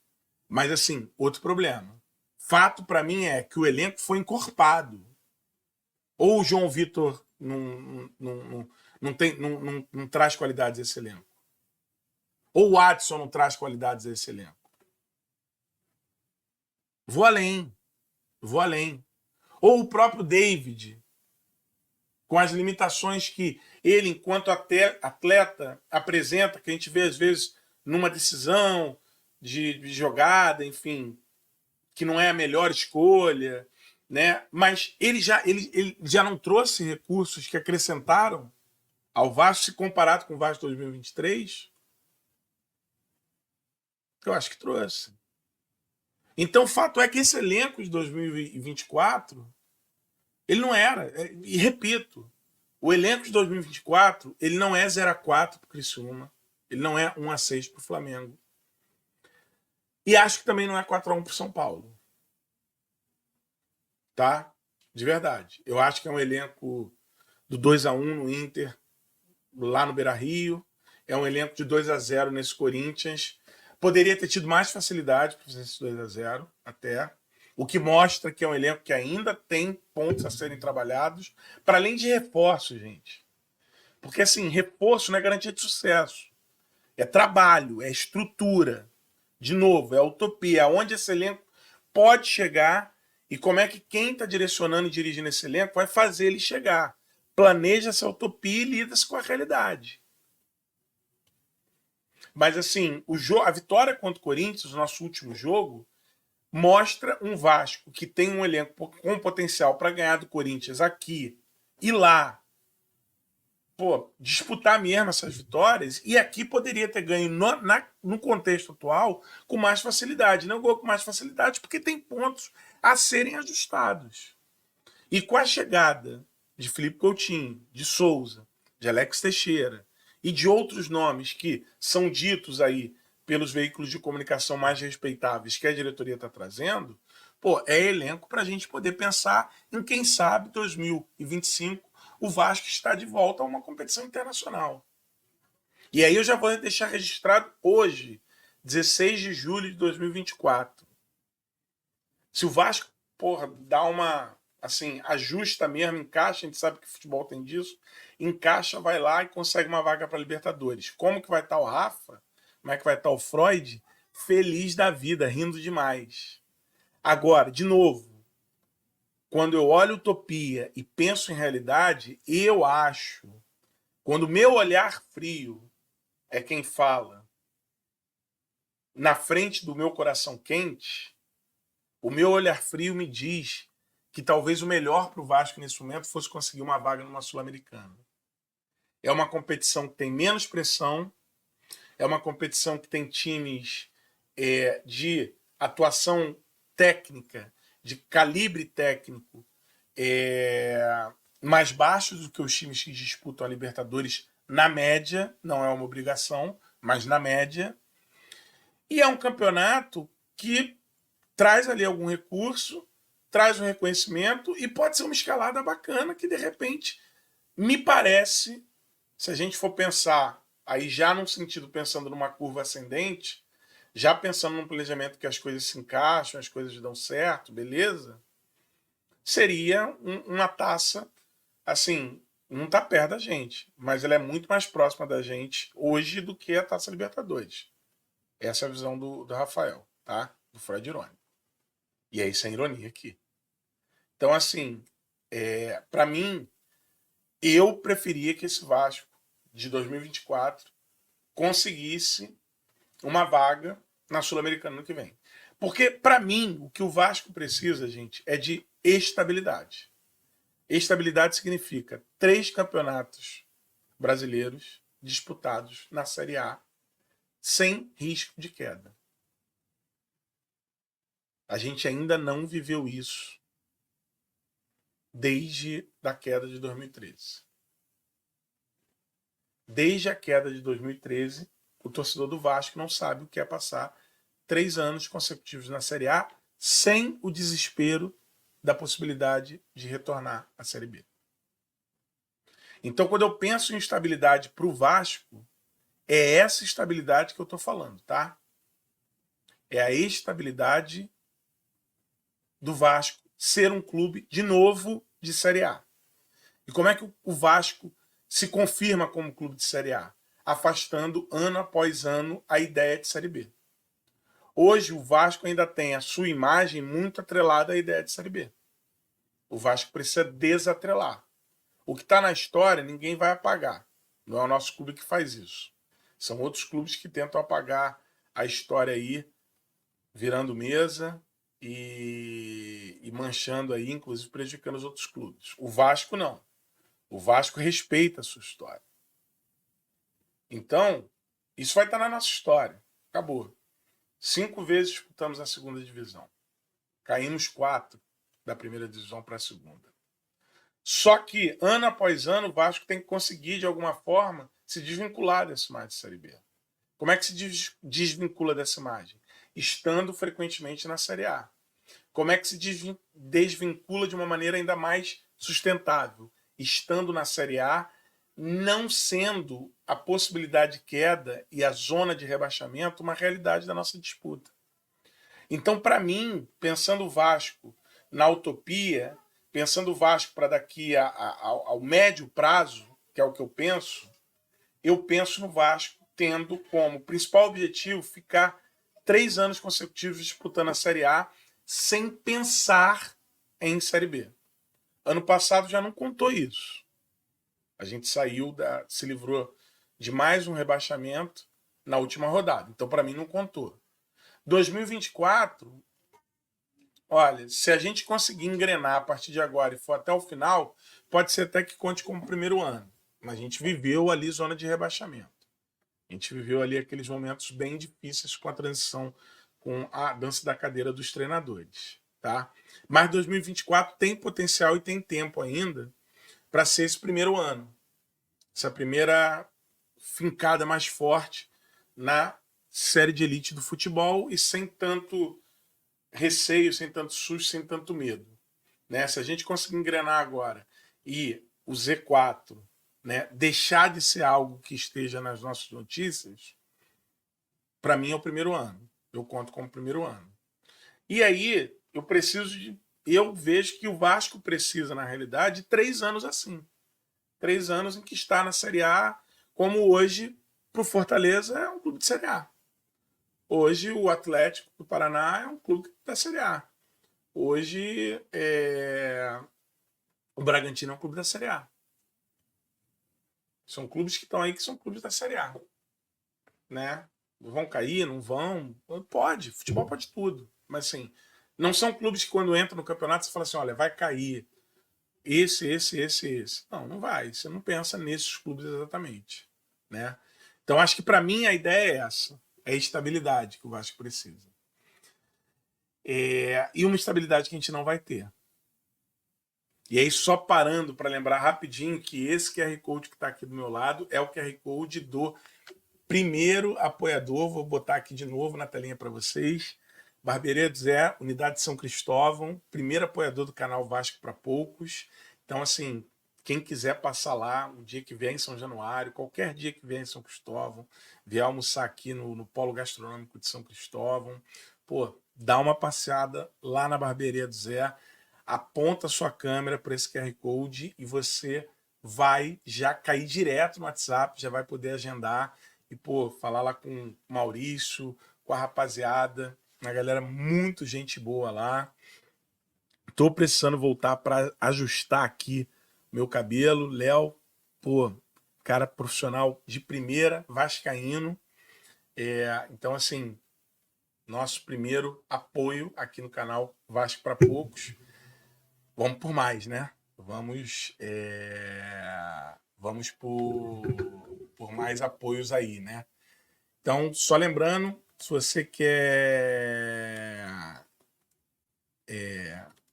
Mas, assim, outro problema. Fato para mim é que o elenco foi encorpado. Ou o João Vitor não traz qualidades a esse elenco. Ou o Adson não traz qualidades a esse elenco. Vou além. Ou o próprio David, com as limitações que ele, enquanto atleta, apresenta, que a gente vê às vezes numa decisão de jogada, enfim, que não é a melhor escolha, né? Mas ele já não trouxe recursos que acrescentaram ao Vasco, se comparado com o Vasco 2023? Eu acho que trouxe. Então, o fato é que esse elenco de 2024, ele não era. E repito, o elenco de 2024, ele não é 0-4 para o Criciúma. Ele não é 1-6 para o Flamengo. E acho que também não é 4-1 para o São Paulo. Tá? De verdade. Eu acho que é um elenco do 2-1 no Inter, lá no Beira-Rio. É um elenco de 2-0 nesse Corinthians. Poderia ter tido mais facilidade para fazer esse 2-0 até. O que mostra que é um elenco que ainda tem pontos a serem trabalhados, para além de reforço, gente. Porque, assim, reforço não é garantia de sucesso. É trabalho, é estrutura. De novo, é utopia. Aonde esse elenco pode chegar e como é que quem está direcionando e dirigindo esse elenco vai fazer ele chegar. Planeja essa utopia e lida-se com a realidade. Mas, assim, a vitória contra o Corinthians, o nosso último jogo, mostra um Vasco que tem um elenco com potencial para ganhar do Corinthians aqui e lá. Pô, disputar mesmo essas vitórias, e aqui poderia ter ganho no contexto atual com mais facilidade. Não ganhou com mais facilidade porque tem pontos a serem ajustados. E com a chegada de Felipe Coutinho, de Souza, de Alex Teixeira e de outros nomes que são ditos aí pelos veículos de comunicação mais respeitáveis que a diretoria está trazendo, pô, é elenco para a gente poder pensar em, quem sabe, 2025, o Vasco está de volta a uma competição internacional. E aí eu já vou deixar registrado hoje, 16 de julho de 2024. Se o Vasco, porra, dá uma, assim, ajusta mesmo, encaixa, a gente sabe que o futebol tem disso, encaixa, vai lá e consegue uma vaga para Libertadores. Como que vai estar o Rafa? Como é que vai estar o Freud? Feliz da vida, rindo demais. Agora, de novo, quando eu olho utopia e penso em realidade, eu acho, quando o meu olhar frio é quem fala, na frente do meu coração quente, o meu olhar frio me diz que talvez o melhor para o Vasco nesse momento fosse conseguir uma vaga numa Sul-Americana. É uma competição que tem menos pressão, é uma competição que tem times de atuação técnica, de calibre técnico mais baixos do que os times que disputam a Libertadores na média, não é uma obrigação, mas na média. E é um campeonato que traz ali algum recurso, traz um reconhecimento e pode ser uma escalada bacana que, de repente, me parece, se a gente for pensar, aí já num sentido pensando numa curva ascendente, já pensando num planejamento que as coisas se encaixam, as coisas dão certo, beleza? Seria uma taça, assim, não está perto da gente, mas ela é muito mais próxima da gente hoje do que a Taça Libertadores. Essa é a visão do Rafael, tá? Do Fred irônico. E aí, sem ironia aqui. Então, assim, para mim, eu preferia que esse Vasco de 2024 conseguisse uma vaga na Sul-Americana no que vem. Porque, para mim, o que o Vasco precisa, gente, é de estabilidade. Estabilidade significa 3 campeonatos brasileiros disputados na Série A sem risco de queda. A gente ainda não viveu isso desde a queda de 2013. Desde a queda de 2013, o torcedor do Vasco não sabe o que é passar 3 anos consecutivos na Série A sem o desespero da possibilidade de retornar à Série B. Então, quando eu penso em estabilidade para o Vasco, é essa estabilidade que eu estou falando, tá? É a estabilidade do Vasco ser um clube, de novo, de Série A. E como é que o Vasco se confirma como clube de Série A? Afastando, ano após ano, a ideia de Série B. Hoje, o Vasco ainda tem a sua imagem muito atrelada à ideia de Série B. O Vasco precisa desatrelar. O que está na história, ninguém vai apagar. Não é o nosso clube que faz isso. São outros clubes que tentam apagar a história aí, virando mesa e manchando aí, inclusive prejudicando os outros clubes. O Vasco não. O Vasco respeita a sua história. Então, isso vai estar na nossa história. Acabou. 5 vezes disputamos a segunda divisão. Caímos 4 da primeira divisão para a segunda. Só que, ano após ano, o Vasco tem que conseguir, de alguma forma, se desvincular dessa imagem de Série B. Como é que se desvincula dessa imagem? Estando frequentemente na Série A. Como é que se desvincula de uma maneira ainda mais sustentável? Estando na Série A, não sendo a possibilidade de queda e a zona de rebaixamento uma realidade da nossa disputa. Então, para mim, pensando o Vasco na utopia, pensando o Vasco para daqui ao médio prazo, que é o que eu penso no Vasco tendo como principal objetivo ficar 3 anos consecutivos disputando a Série A sem pensar em Série B. Ano passado já não contou isso. A gente se livrou de mais um rebaixamento na última rodada. Então, para mim, não contou. 2024, olha, se a gente conseguir engrenar a partir de agora e for até o final, pode ser até que conte como primeiro ano. Mas a gente viveu ali zona de rebaixamento. A gente viveu ali aqueles momentos bem difíceis com a transição, com a dança da cadeira dos treinadores. Tá? Mas 2024 tem potencial e tem tempo ainda para ser esse primeiro ano. Essa primeira fincada mais forte na série de elite do futebol e sem tanto receio, sem tanto susto, sem tanto medo. Né? Se a gente conseguir engrenar agora e o Z4, né, deixar de ser algo que esteja nas nossas notícias, para mim é o primeiro ano. Eu conto como primeiro ano. E aí eu vejo que o Vasco precisa, na realidade, de 3 anos assim. 3 anos em que está na Série A, como hoje, para o Fortaleza, é um clube de Série A. Hoje, o Atlético do Paraná é um clube da Série A. Hoje, o Bragantino é um clube da Série A. São clubes que estão aí que são clubes da Série A. Né? Vão cair, não vão? Pode, futebol pode tudo. Mas, assim, não são clubes que quando entram no campeonato você fala assim, olha, vai cair esse. Não vai. Você não pensa nesses clubes exatamente. Né? Então, acho que para mim a ideia é essa. É a estabilidade que o Vasco precisa. E uma estabilidade que a gente não vai ter. E aí, só parando para lembrar rapidinho que esse QR Code que está aqui do meu lado é o QR Code do primeiro apoiador. Vou botar aqui de novo na telinha para vocês. Barbearia do Zé, Unidade de São Cristóvão, primeiro apoiador do canal Vasco para Poucos. Então, assim, quem quiser passar lá, um dia que vier em São Januário, qualquer dia que vier em São Cristóvão, vier almoçar aqui no Polo Gastronômico de São Cristóvão, pô, dá uma passeada lá na Barbearia do Zé, aponta a sua câmera para esse QR Code e você vai já cair direto no WhatsApp, já vai poder agendar e, pô, falar lá com o Maurício, com a rapaziada, uma galera muito gente boa lá. Tô precisando voltar para ajustar aqui meu cabelo. Léo, pô, cara profissional de primeira, vascaíno. Então, assim, nosso primeiro apoio aqui no canal Vasco para Poucos. Vamos por mais, né? Vamos por mais apoios aí, né? Então, só lembrando, se você quer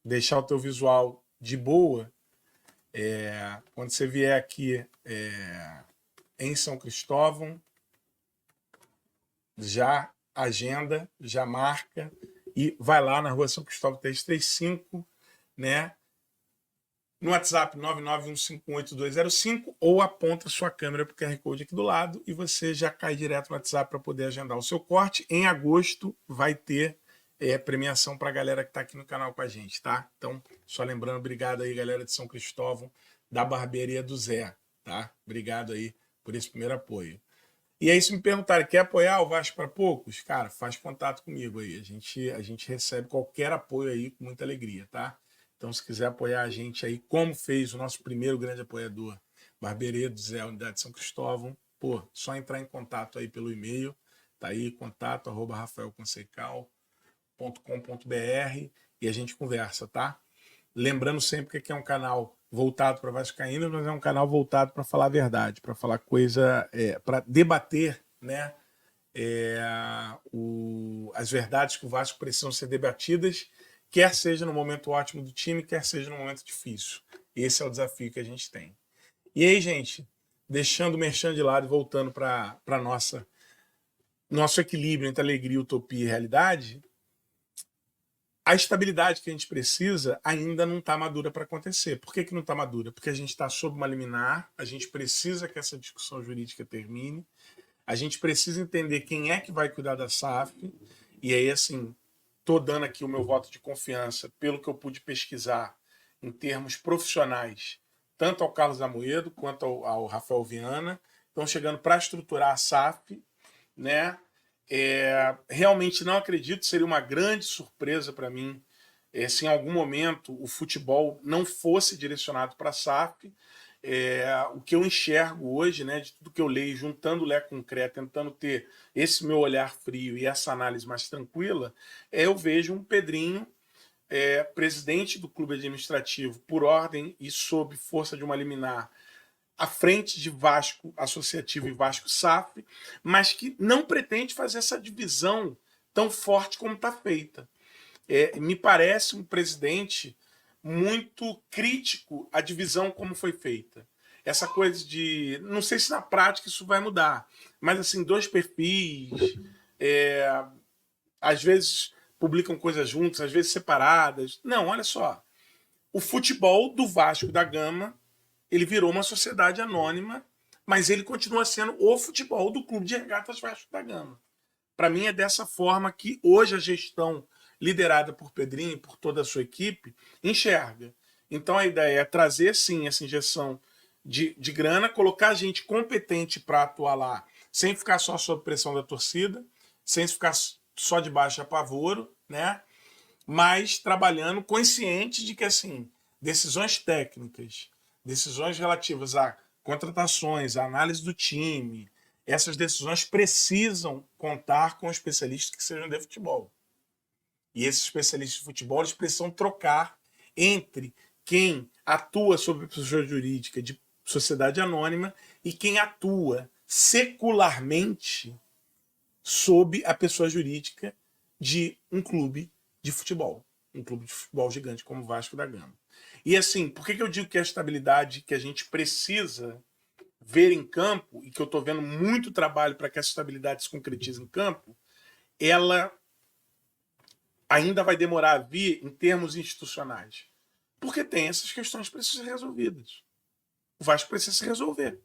deixar o teu visual de boa, quando você vier aqui em São Cristóvão, já agenda, já marca e vai lá na rua São Cristóvão 335, né? No WhatsApp 991518205 ou aponta sua câmera para o QR Code aqui do lado e você já cai direto no WhatsApp para poder agendar o seu corte. Em agosto vai ter premiação para a galera que está aqui no canal com a gente, tá? Então, só lembrando, obrigado aí, galera de São Cristóvão, da Barbearia do Zé, tá? Obrigado aí por esse primeiro apoio. E aí, se me perguntarem, quer apoiar o Vasco para Poucos? Cara, faz contato comigo aí. A gente recebe qualquer apoio aí com muita alegria, tá? Então, se quiser apoiar a gente aí, como fez o nosso primeiro grande apoiador, Barbearia do Zé, Unidade de São Cristóvão, pô, só entrar em contato aí pelo e-mail, tá aí, contato@rafaelconcecal.com.br e a gente conversa, tá? Lembrando sempre que aqui é um canal voltado para vascaíno, mas é um canal voltado para falar a verdade, para falar coisa, para debater, né? As verdades que o Vasco precisam ser debatidas, quer seja no momento ótimo do time, quer seja no momento difícil. Esse é o desafio que a gente tem. E aí, gente, deixando o merchan de lado e voltando para nosso equilíbrio entre alegria, utopia e realidade, a estabilidade que a gente precisa ainda não está madura para acontecer. Por que não está madura? Porque a gente está sob uma liminar, a gente precisa que essa discussão jurídica termine, a gente precisa entender quem é que vai cuidar da SAF, e aí, assim, estou dando aqui o meu voto de confiança pelo que eu pude pesquisar em termos profissionais, tanto ao Carlos Amoedo quanto ao Rafael Viana. Estão chegando para estruturar a SAF, né? Realmente não acredito, seria uma grande surpresa para mim se em algum momento o futebol não fosse direcionado para a SAF. O que eu enxergo hoje, né, de tudo que eu leio, juntando o Lé com o Cré, tentando ter esse meu olhar frio e essa análise mais tranquila, eu vejo um Pedrinho, presidente do clube administrativo, por ordem e sob força de uma liminar, à frente de Vasco Associativo e Vasco SAF, mas que não pretende fazer essa divisão tão forte como está feita. Me parece um presidente muito crítico à divisão como foi feita. Essa coisa de... Não sei se na prática isso vai mudar, mas assim, dois perfis, às vezes publicam coisas juntas, às vezes separadas. Não, olha só. O futebol do Vasco da Gama, ele virou uma sociedade anônima, mas ele continua sendo o futebol do Clube de Regatas Vasco da Gama. Para mim é dessa forma que hoje a gestão liderada por Pedrinho e por toda a sua equipe enxerga. Então a ideia é trazer sim essa injeção de grana, colocar gente competente para atuar lá, sem ficar só sob pressão da torcida, sem ficar só de baixo apavoro, né? Mas trabalhando consciente de que assim, decisões técnicas, decisões relativas a contratações, a análise do time, essas decisões precisam contar com especialistas que sejam de futebol. E esses especialistas de futebol eles precisam trocar entre quem atua sob a pessoa jurídica de sociedade anônima e quem atua secularmente sob a pessoa jurídica de um clube de futebol. Um clube de futebol gigante como o Vasco da Gama. E assim, por que eu digo que é a estabilidade que a gente precisa ver em campo, e que eu estou vendo muito trabalho para que essa estabilidade se concretize em campo, ela ainda vai demorar a vir em termos institucionais. Porque tem essas questões que precisam ser resolvidas. O Vasco precisa se resolver.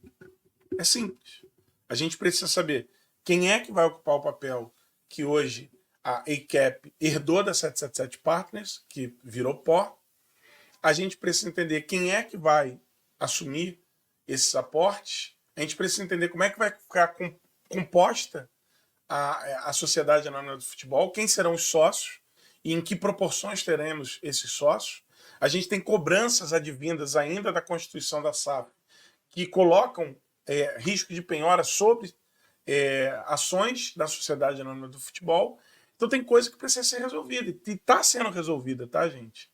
É simples. A gente precisa saber quem é que vai ocupar o papel que hoje a ACAP herdou da 777 Partners, que virou pó. A gente precisa entender quem é que vai assumir esses aportes. A gente precisa entender como é que vai ficar composta a Sociedade Anônima do Futebol, quem serão os sócios e em que proporções teremos esses sócios. A gente tem cobranças advindas ainda da Constituição da SAF que colocam risco de penhora sobre ações da Sociedade Anônima do Futebol. Então tem coisa que precisa ser resolvida e está sendo resolvida, tá, gente?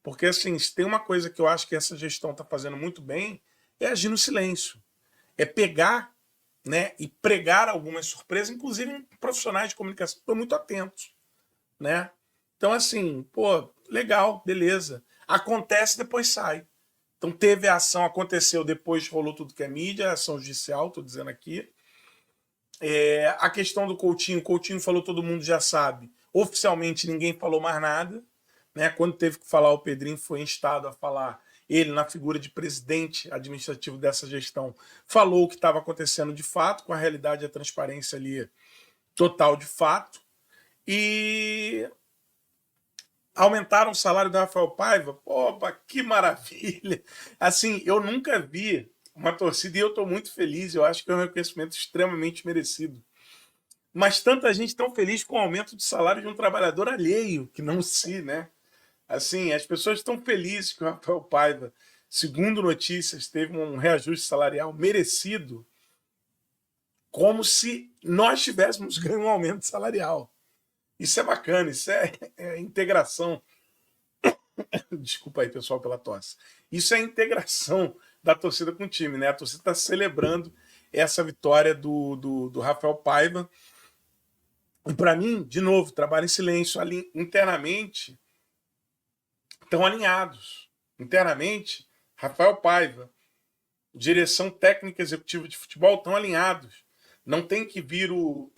Porque assim, se tem uma coisa que eu acho que essa gestão está fazendo muito bem, é agir no silêncio. É pegar, né, e pregar algumas surpresas, inclusive em profissionais de comunicação que estão muito atentos, né? Então, assim, pô, legal, beleza. Acontece, depois sai. Então, teve a ação, aconteceu, depois rolou tudo que é mídia, ação judicial, estou dizendo aqui. A questão do Coutinho, falou, todo mundo já sabe. Oficialmente, ninguém falou mais nada. Né? Quando teve que falar, o Pedrinho foi instado a falar. Ele, na figura de presidente administrativo dessa gestão, falou o que estava acontecendo de fato, com a realidade e a transparência ali total de fato. E aumentaram o salário do Rafael Paiva. Opa, que maravilha! Assim, eu nunca vi uma torcida, e eu estou muito feliz, eu acho que é um reconhecimento extremamente merecido. Mas tanta gente tão feliz com o aumento de salário de um trabalhador alheio, que não se, né? Assim, as pessoas estão felizes que o Rafael Paiva, segundo notícias, teve um reajuste salarial merecido, como se nós tivéssemos ganho um aumento salarial. Isso é bacana, isso é integração. Desculpa aí, pessoal, pela tosse. Isso é integração da torcida com o time, né? A torcida está celebrando essa vitória do Rafael Paiva. E para mim, de novo, trabalho em silêncio. Ali, internamente, estão alinhados. Internamente, Rafael Paiva, direção técnica executiva de futebol, estão alinhados. Não tem que vir o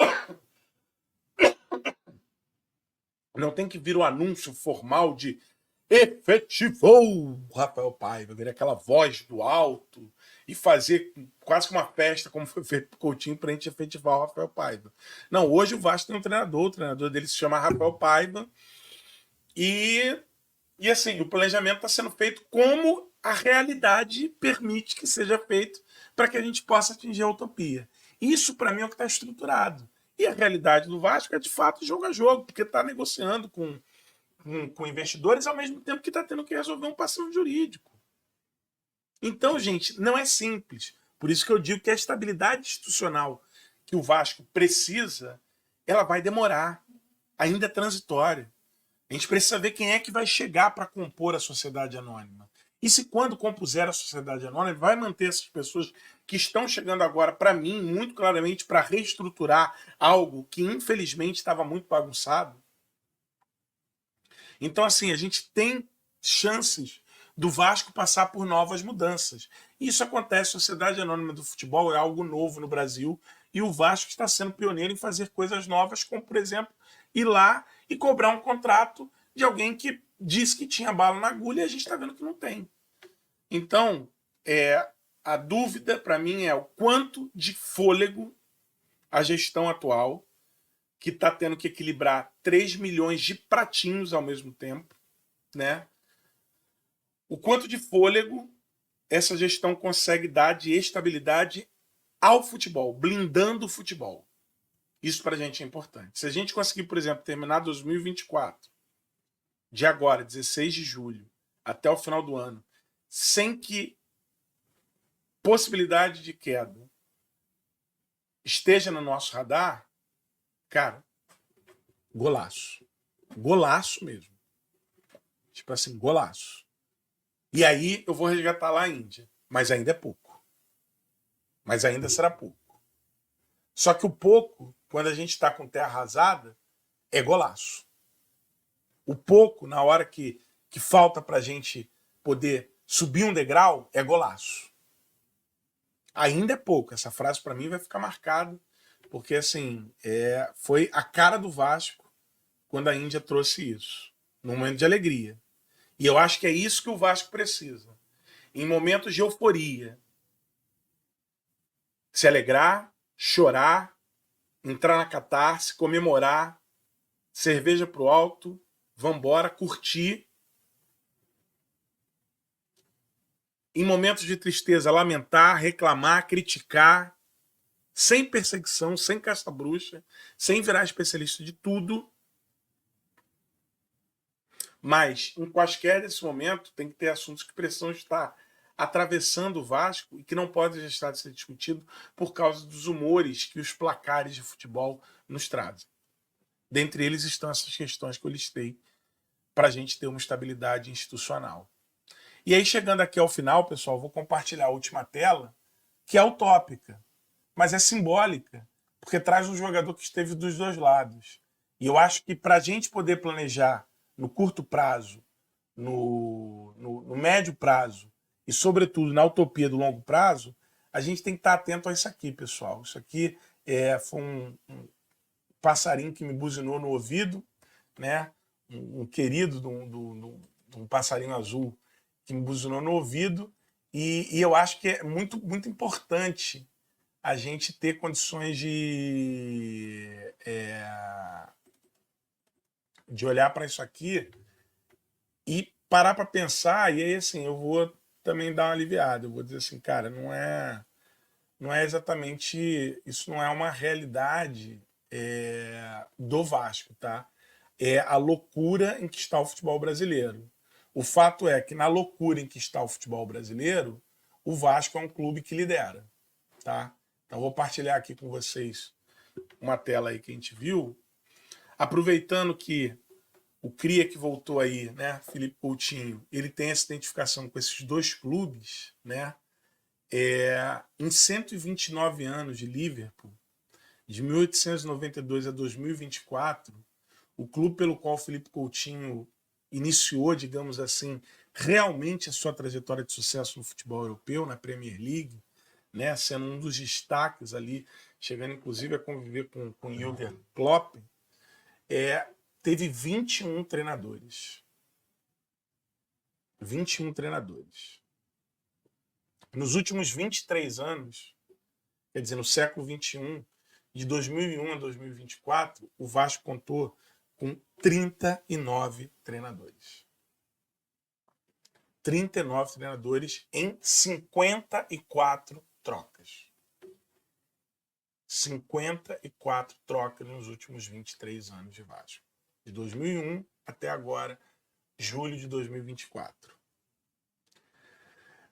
anúncio formal de efetivou Rafael Paiva, ver aquela voz do alto e fazer quase que uma festa, como foi feito para o Coutinho, para a gente efetivar o Rafael Paiva. Não, hoje o Vasco tem um treinador, o treinador dele se chama Rafael Paiva, e assim, o planejamento está sendo feito como a realidade permite que seja feito para que a gente possa atingir a utopia. Isso, para mim, é o que está estruturado. E a realidade do Vasco é, de fato, jogo a jogo, porque está negociando com investidores ao mesmo tempo que está tendo que resolver um passivo jurídico. Então, gente, não é simples. Por isso que eu digo que a estabilidade institucional que o Vasco precisa, ela vai demorar. Ainda é transitória. A gente precisa ver quem é que vai chegar para compor a sociedade anônima. E se quando compuser a sociedade anônima, vai manter essas pessoas que estão chegando agora, para mim, muito claramente, para reestruturar algo que, infelizmente, estava muito bagunçado. Então, assim, a gente tem chances do Vasco passar por novas mudanças. Isso acontece, a Sociedade Anônima do Futebol é algo novo no Brasil e o Vasco está sendo pioneiro em fazer coisas novas, como, por exemplo, ir lá e cobrar um contrato de alguém que disse que tinha bala na agulha e a gente está vendo que não tem. Então, a dúvida para mim é o quanto de fôlego a gestão atual, que está tendo que equilibrar 3 milhões de pratinhos ao mesmo tempo, né? O quanto de fôlego essa gestão consegue dar de estabilidade ao futebol, blindando o futebol. Isso para a gente é importante. Se a gente conseguir, por exemplo, terminar 2024, de agora, 16 de julho, até o final do ano, sem que possibilidade de queda esteja no nosso radar, cara, golaço. Golaço mesmo. Tipo assim, golaço. E aí eu vou resgatar lá a Índia. Mas ainda é pouco. Mas ainda será pouco. Só que o pouco, quando a gente está com terra arrasada, é golaço. O pouco, na hora que falta para a gente poder subir um degrau, é golaço. Ainda é pouco. Essa frase para mim vai ficar marcada, porque assim, foi a cara do Vasco quando a Índia trouxe isso, num momento de alegria. E eu acho que é isso que o Vasco precisa. Em momentos de euforia, se alegrar, chorar, entrar na catarse, comemorar, cerveja pro alto, vambora, curtir. Em momentos de tristeza, lamentar, reclamar, criticar, sem perseguição, sem caça-bruxa, sem virar especialista de tudo. Mas, em quaisquer desse momento, tem que ter assuntos que precisam estar atravessando o Vasco e que não podem deixar de ser discutido por causa dos humores que os placares de futebol nos trazem. Dentre eles estão essas questões que eu listei para a gente ter uma estabilidade institucional. E aí, chegando aqui ao final, pessoal, vou compartilhar a última tela, que é utópica, mas é simbólica, porque traz um jogador que esteve dos dois lados. E eu acho que para a gente poder planejar no curto prazo, no médio prazo e, sobretudo, na utopia do longo prazo, a gente tem que estar atento a isso aqui, pessoal. Isso aqui foi um passarinho que me buzinou no ouvido, né? Um querido de um passarinho azul que me buzinou no ouvido, e eu acho que é muito, muito importante a gente ter condições de olhar para isso aqui e parar para pensar, e aí assim, eu vou também dar uma aliviada, eu vou dizer assim, cara, não é exatamente, isso não é uma realidade do Vasco, tá? É a loucura em que está o futebol brasileiro. O fato é que na loucura em que está o futebol brasileiro, o Vasco é um clube que lidera, tá? Então vou partilhar aqui com vocês uma tela aí que a gente viu, aproveitando que o Cria que voltou aí, né, Felipe Coutinho, ele tem essa identificação com esses dois clubes, né? Em 129 anos de Liverpool, de 1892 a 2024, o clube pelo qual o Felipe Coutinho iniciou, digamos assim, realmente a sua trajetória de sucesso no futebol europeu, na Premier League, né, sendo um dos destaques ali, chegando inclusive a conviver com Jürgen Klopp, teve 21 treinadores. 21 treinadores. Nos últimos 23 anos, quer dizer, no século XXI, de 2001 a 2024, o Vasco contou com 39 treinadores. 39 treinadores em 54 trocas. 54 trocas nos últimos 23 anos de Vasco. De 2001 até agora, julho de 2024.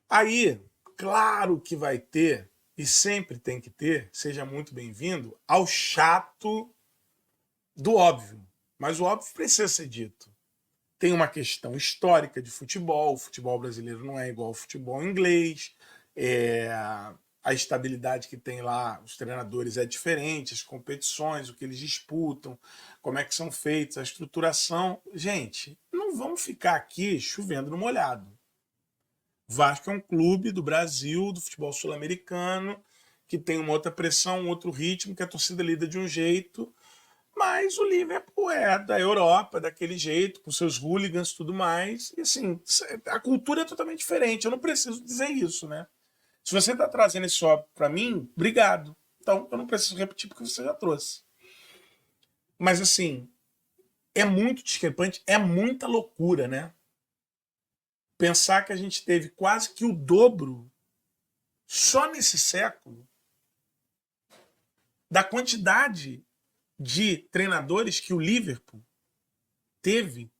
Aí, claro que vai ter, e sempre tem que ter, seja muito bem-vindo, ao chato do óbvio. Mas o óbvio precisa ser dito. Tem uma questão histórica de futebol, o futebol brasileiro não é igual ao futebol inglês, a estabilidade que tem lá, os treinadores é diferente, as competições, o que eles disputam, como é que são feitos, a estruturação. Gente, não vamos ficar aqui chovendo no molhado. Vasco é um clube do Brasil, do futebol sul-americano, que tem uma outra pressão, um outro ritmo, que a torcida lida de um jeito, mas o Liverpool é da Europa, daquele jeito, com seus hooligans e tudo mais. E assim, a cultura é totalmente diferente. Eu não preciso dizer isso, né? Se você está trazendo esse óbvio para mim, obrigado. Então, eu não preciso repetir porque você já trouxe. Mas assim, é muito discrepante, é muita loucura, né? Pensar que a gente teve quase que o dobro, só nesse século, da quantidade de treinadores que o Liverpool teve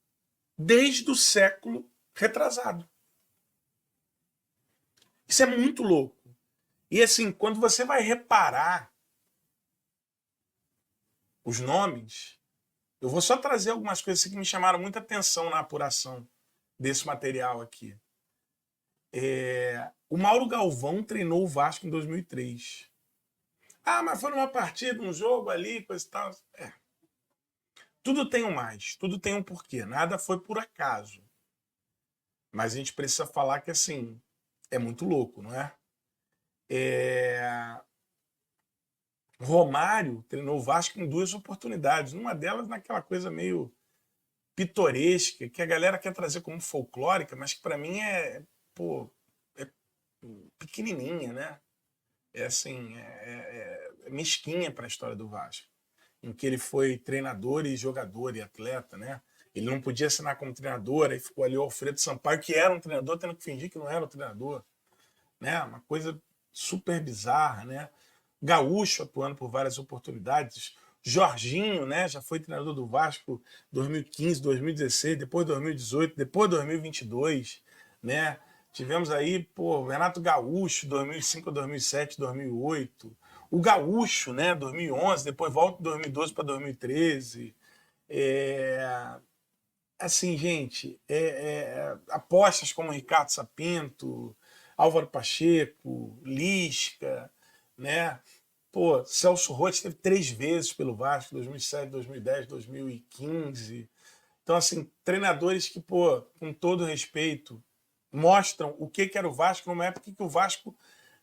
desde o século retrasado. Isso é muito louco. E assim, quando você vai reparar os nomes, eu vou só trazer algumas coisas que me chamaram muita atenção na apuração desse material aqui. O Mauro Galvão treinou o Vasco em 2003. Ah, mas foi numa partida, um jogo ali, coisa e tal. Tudo tem um mais, tudo tem um porquê. Nada foi por acaso. Mas a gente precisa falar que, assim, é muito louco, não é? Romário treinou o Vasco em 2 oportunidades. Uma delas naquela coisa meio pitoresca, que a galera quer trazer como folclórica, mas que para mim é pequenininha, né? É mesquinha para a história do Vasco, em que ele foi treinador e jogador e atleta, né? Ele não podia assinar como treinador, aí ficou ali o Alfredo Sampaio, que era um treinador, tendo que fingir que não era um treinador, né? Uma coisa super bizarra, né? Gaúcho atuando por várias oportunidades. Jorginho, né, já foi treinador do Vasco 2015, 2016, depois 2018, depois 2022, né? Tivemos aí, pô, Renato Gaúcho, 2005, 2007, 2008. O Gaúcho, né, 2011, depois volta de 2012 para 2013. Assim, gente, apostas como Ricardo Sapinto, Álvaro Pacheco, Lisca, né? Pô, Celso Roth teve 3 vezes pelo Vasco, 2007, 2010, 2015. Então, assim, treinadores que, pô, com todo respeito, mostram o que era o Vasco numa época que o Vasco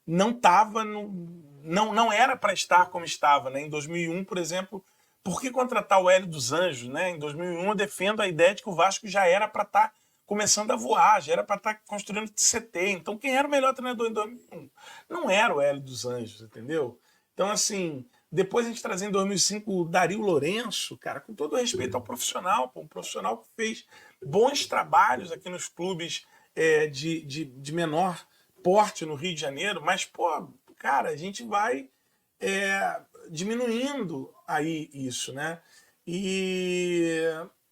não estava, não era para estar como estava, né? Em 2001, por exemplo, por que contratar o Hélio dos Anjos, né? Em 2001 eu defendo a ideia de que o Vasco já era para estar começando a voar, já era para estar construindo CT. Então quem era o melhor treinador em 2001? Não era o Hélio dos Anjos, entendeu? Então, assim, depois a gente trazer em 2005 o Dario Lourenço, cara, com todo respeito ao profissional, pô, um profissional que fez bons trabalhos aqui nos clubes de menor porte no Rio de Janeiro, mas, pô, cara, a gente vai diminuindo aí isso, né? E,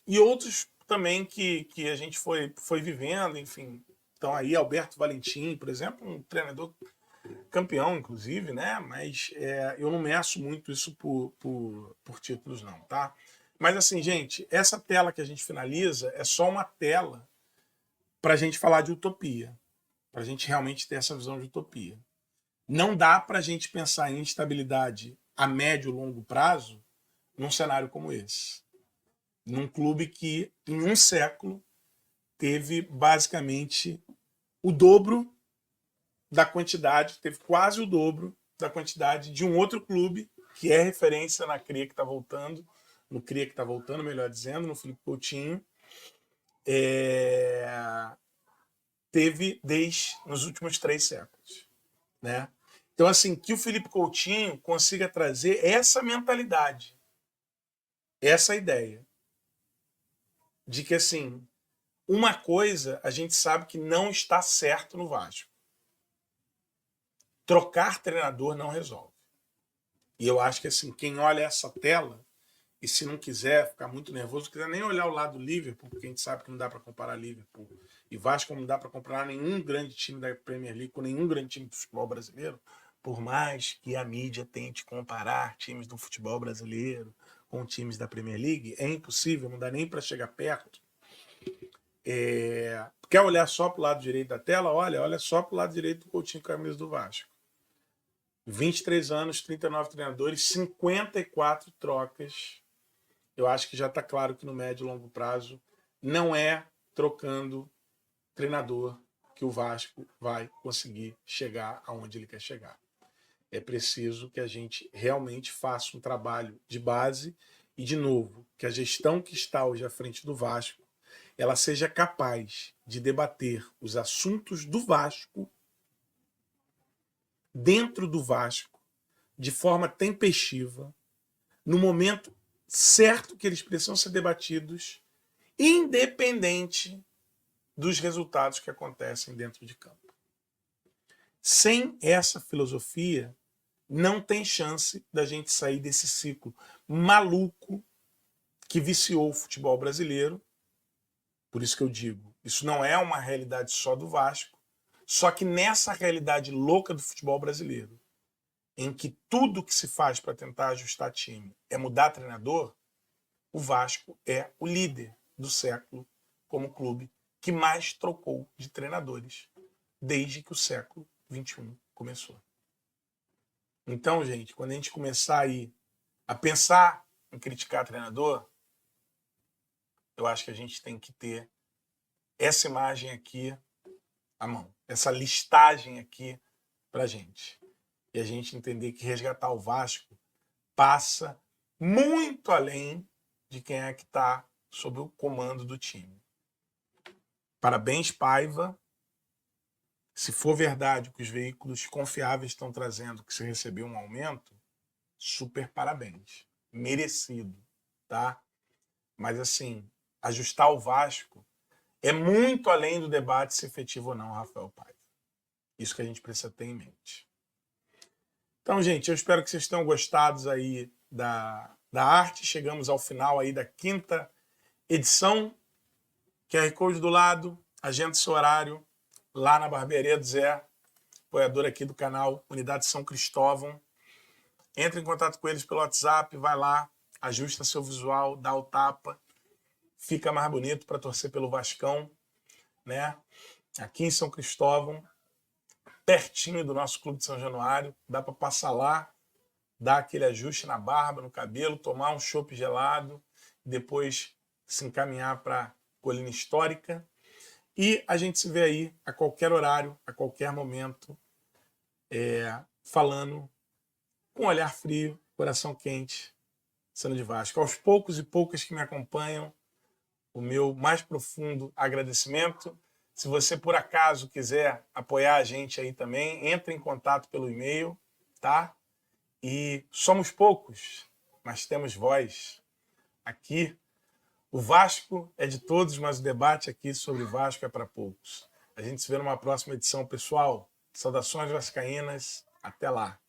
e outros também que a gente foi vivendo, enfim. Então aí Alberto Valentim, por exemplo, um treinador campeão, inclusive, né? Mas eu não meço muito isso por títulos, não, tá? Mas assim, gente, essa tela que a gente finaliza é só uma tela para a gente falar de utopia, para a gente realmente ter essa visão de utopia. Não dá para a gente pensar em estabilidade a médio e longo prazo num cenário como esse. Num clube que, em um século, teve basicamente o dobro da quantidade, teve quase o dobro da quantidade de um outro clube que é referência na cria que está voltando, no cria que está voltando, melhor dizendo, no Felipe Coutinho, teve desde nos últimos 3 séculos, né? Então, assim, que o Felipe Coutinho consiga trazer essa mentalidade, essa ideia de que, assim, uma coisa a gente sabe que não está certo no Vasco. Trocar treinador não resolve. E eu acho que, assim, quem olha essa tela, e se não quiser ficar muito nervoso, não quiser nem olhar o lado do Liverpool, porque a gente sabe que não dá para comparar Liverpool e Vasco, como não dá para comparar nenhum grande time da Premier League com nenhum grande time do futebol brasileiro, por mais que a mídia tente comparar times do futebol brasileiro com times da Premier League, é impossível, não dá nem para chegar perto. Quer olhar só para o lado direito da tela? Olha só para o lado direito do Coutinho com a camisa do Vasco. 23 anos, 39 treinadores, 54 trocas. Eu acho que já está claro que no médio e longo prazo não é trocando treinador que o Vasco vai conseguir chegar aonde ele quer chegar. É preciso que a gente realmente faça um trabalho de base e, de novo, que a gestão que está hoje à frente do Vasco ela seja capaz de debater os assuntos do Vasco dentro do Vasco de forma tempestiva, no momento certo que eles precisam ser debatidos, independente dos resultados que acontecem dentro de campo. Sem essa filosofia, não tem chance da gente sair desse ciclo maluco que viciou o futebol brasileiro. Por isso que eu digo, isso não é uma realidade só do Vasco, só que nessa realidade louca do futebol brasileiro, em que tudo que se faz para tentar ajustar time é mudar treinador, o Vasco é o líder do século como clube que mais trocou de treinadores desde que o século XXI começou. Então, gente, quando a gente começar aí a pensar em criticar treinador, eu acho que a gente tem que ter essa imagem aqui à mão, essa listagem aqui pra gente. E a gente entender que resgatar o Vasco passa muito além de quem é que está sob o comando do time. Parabéns, Paiva. Se for verdade o que os veículos confiáveis estão trazendo, que você recebeu um aumento, super parabéns. Merecido, tá? Mas, assim, ajustar o Vasco é muito além do debate se efetivo ou não, Rafael Paiva. Isso que a gente precisa ter em mente. Então, gente, eu espero que vocês tenham gostado aí da arte. Chegamos ao final aí da 5ª edição. QR Code do lado, agenda seu horário lá na Barbearia do Zé, apoiador aqui do canal Unidade São Cristóvão. Entre em contato com eles pelo WhatsApp, vai lá, ajusta seu visual, dá o tapa, fica mais bonito para torcer pelo Vascão, né? Aqui em São Cristóvão, pertinho do nosso Clube de São Januário, dá para passar lá, dar aquele ajuste na barba, no cabelo, tomar um chopp gelado, depois se encaminhar para a Colina Histórica. E a gente se vê aí a qualquer horário, a qualquer momento, falando com olhar frio, coração quente, sendo de Vasco. Aos poucos e poucas que me acompanham, o meu mais profundo agradecimento. Se você, por acaso, quiser apoiar a gente aí também, entre em contato pelo e-mail, tá? E somos poucos, mas temos voz. Aqui, o Vasco é de todos, mas o debate aqui sobre o Vasco é para poucos. A gente se vê numa próxima edição, pessoal. Saudações vascaínas. Até lá.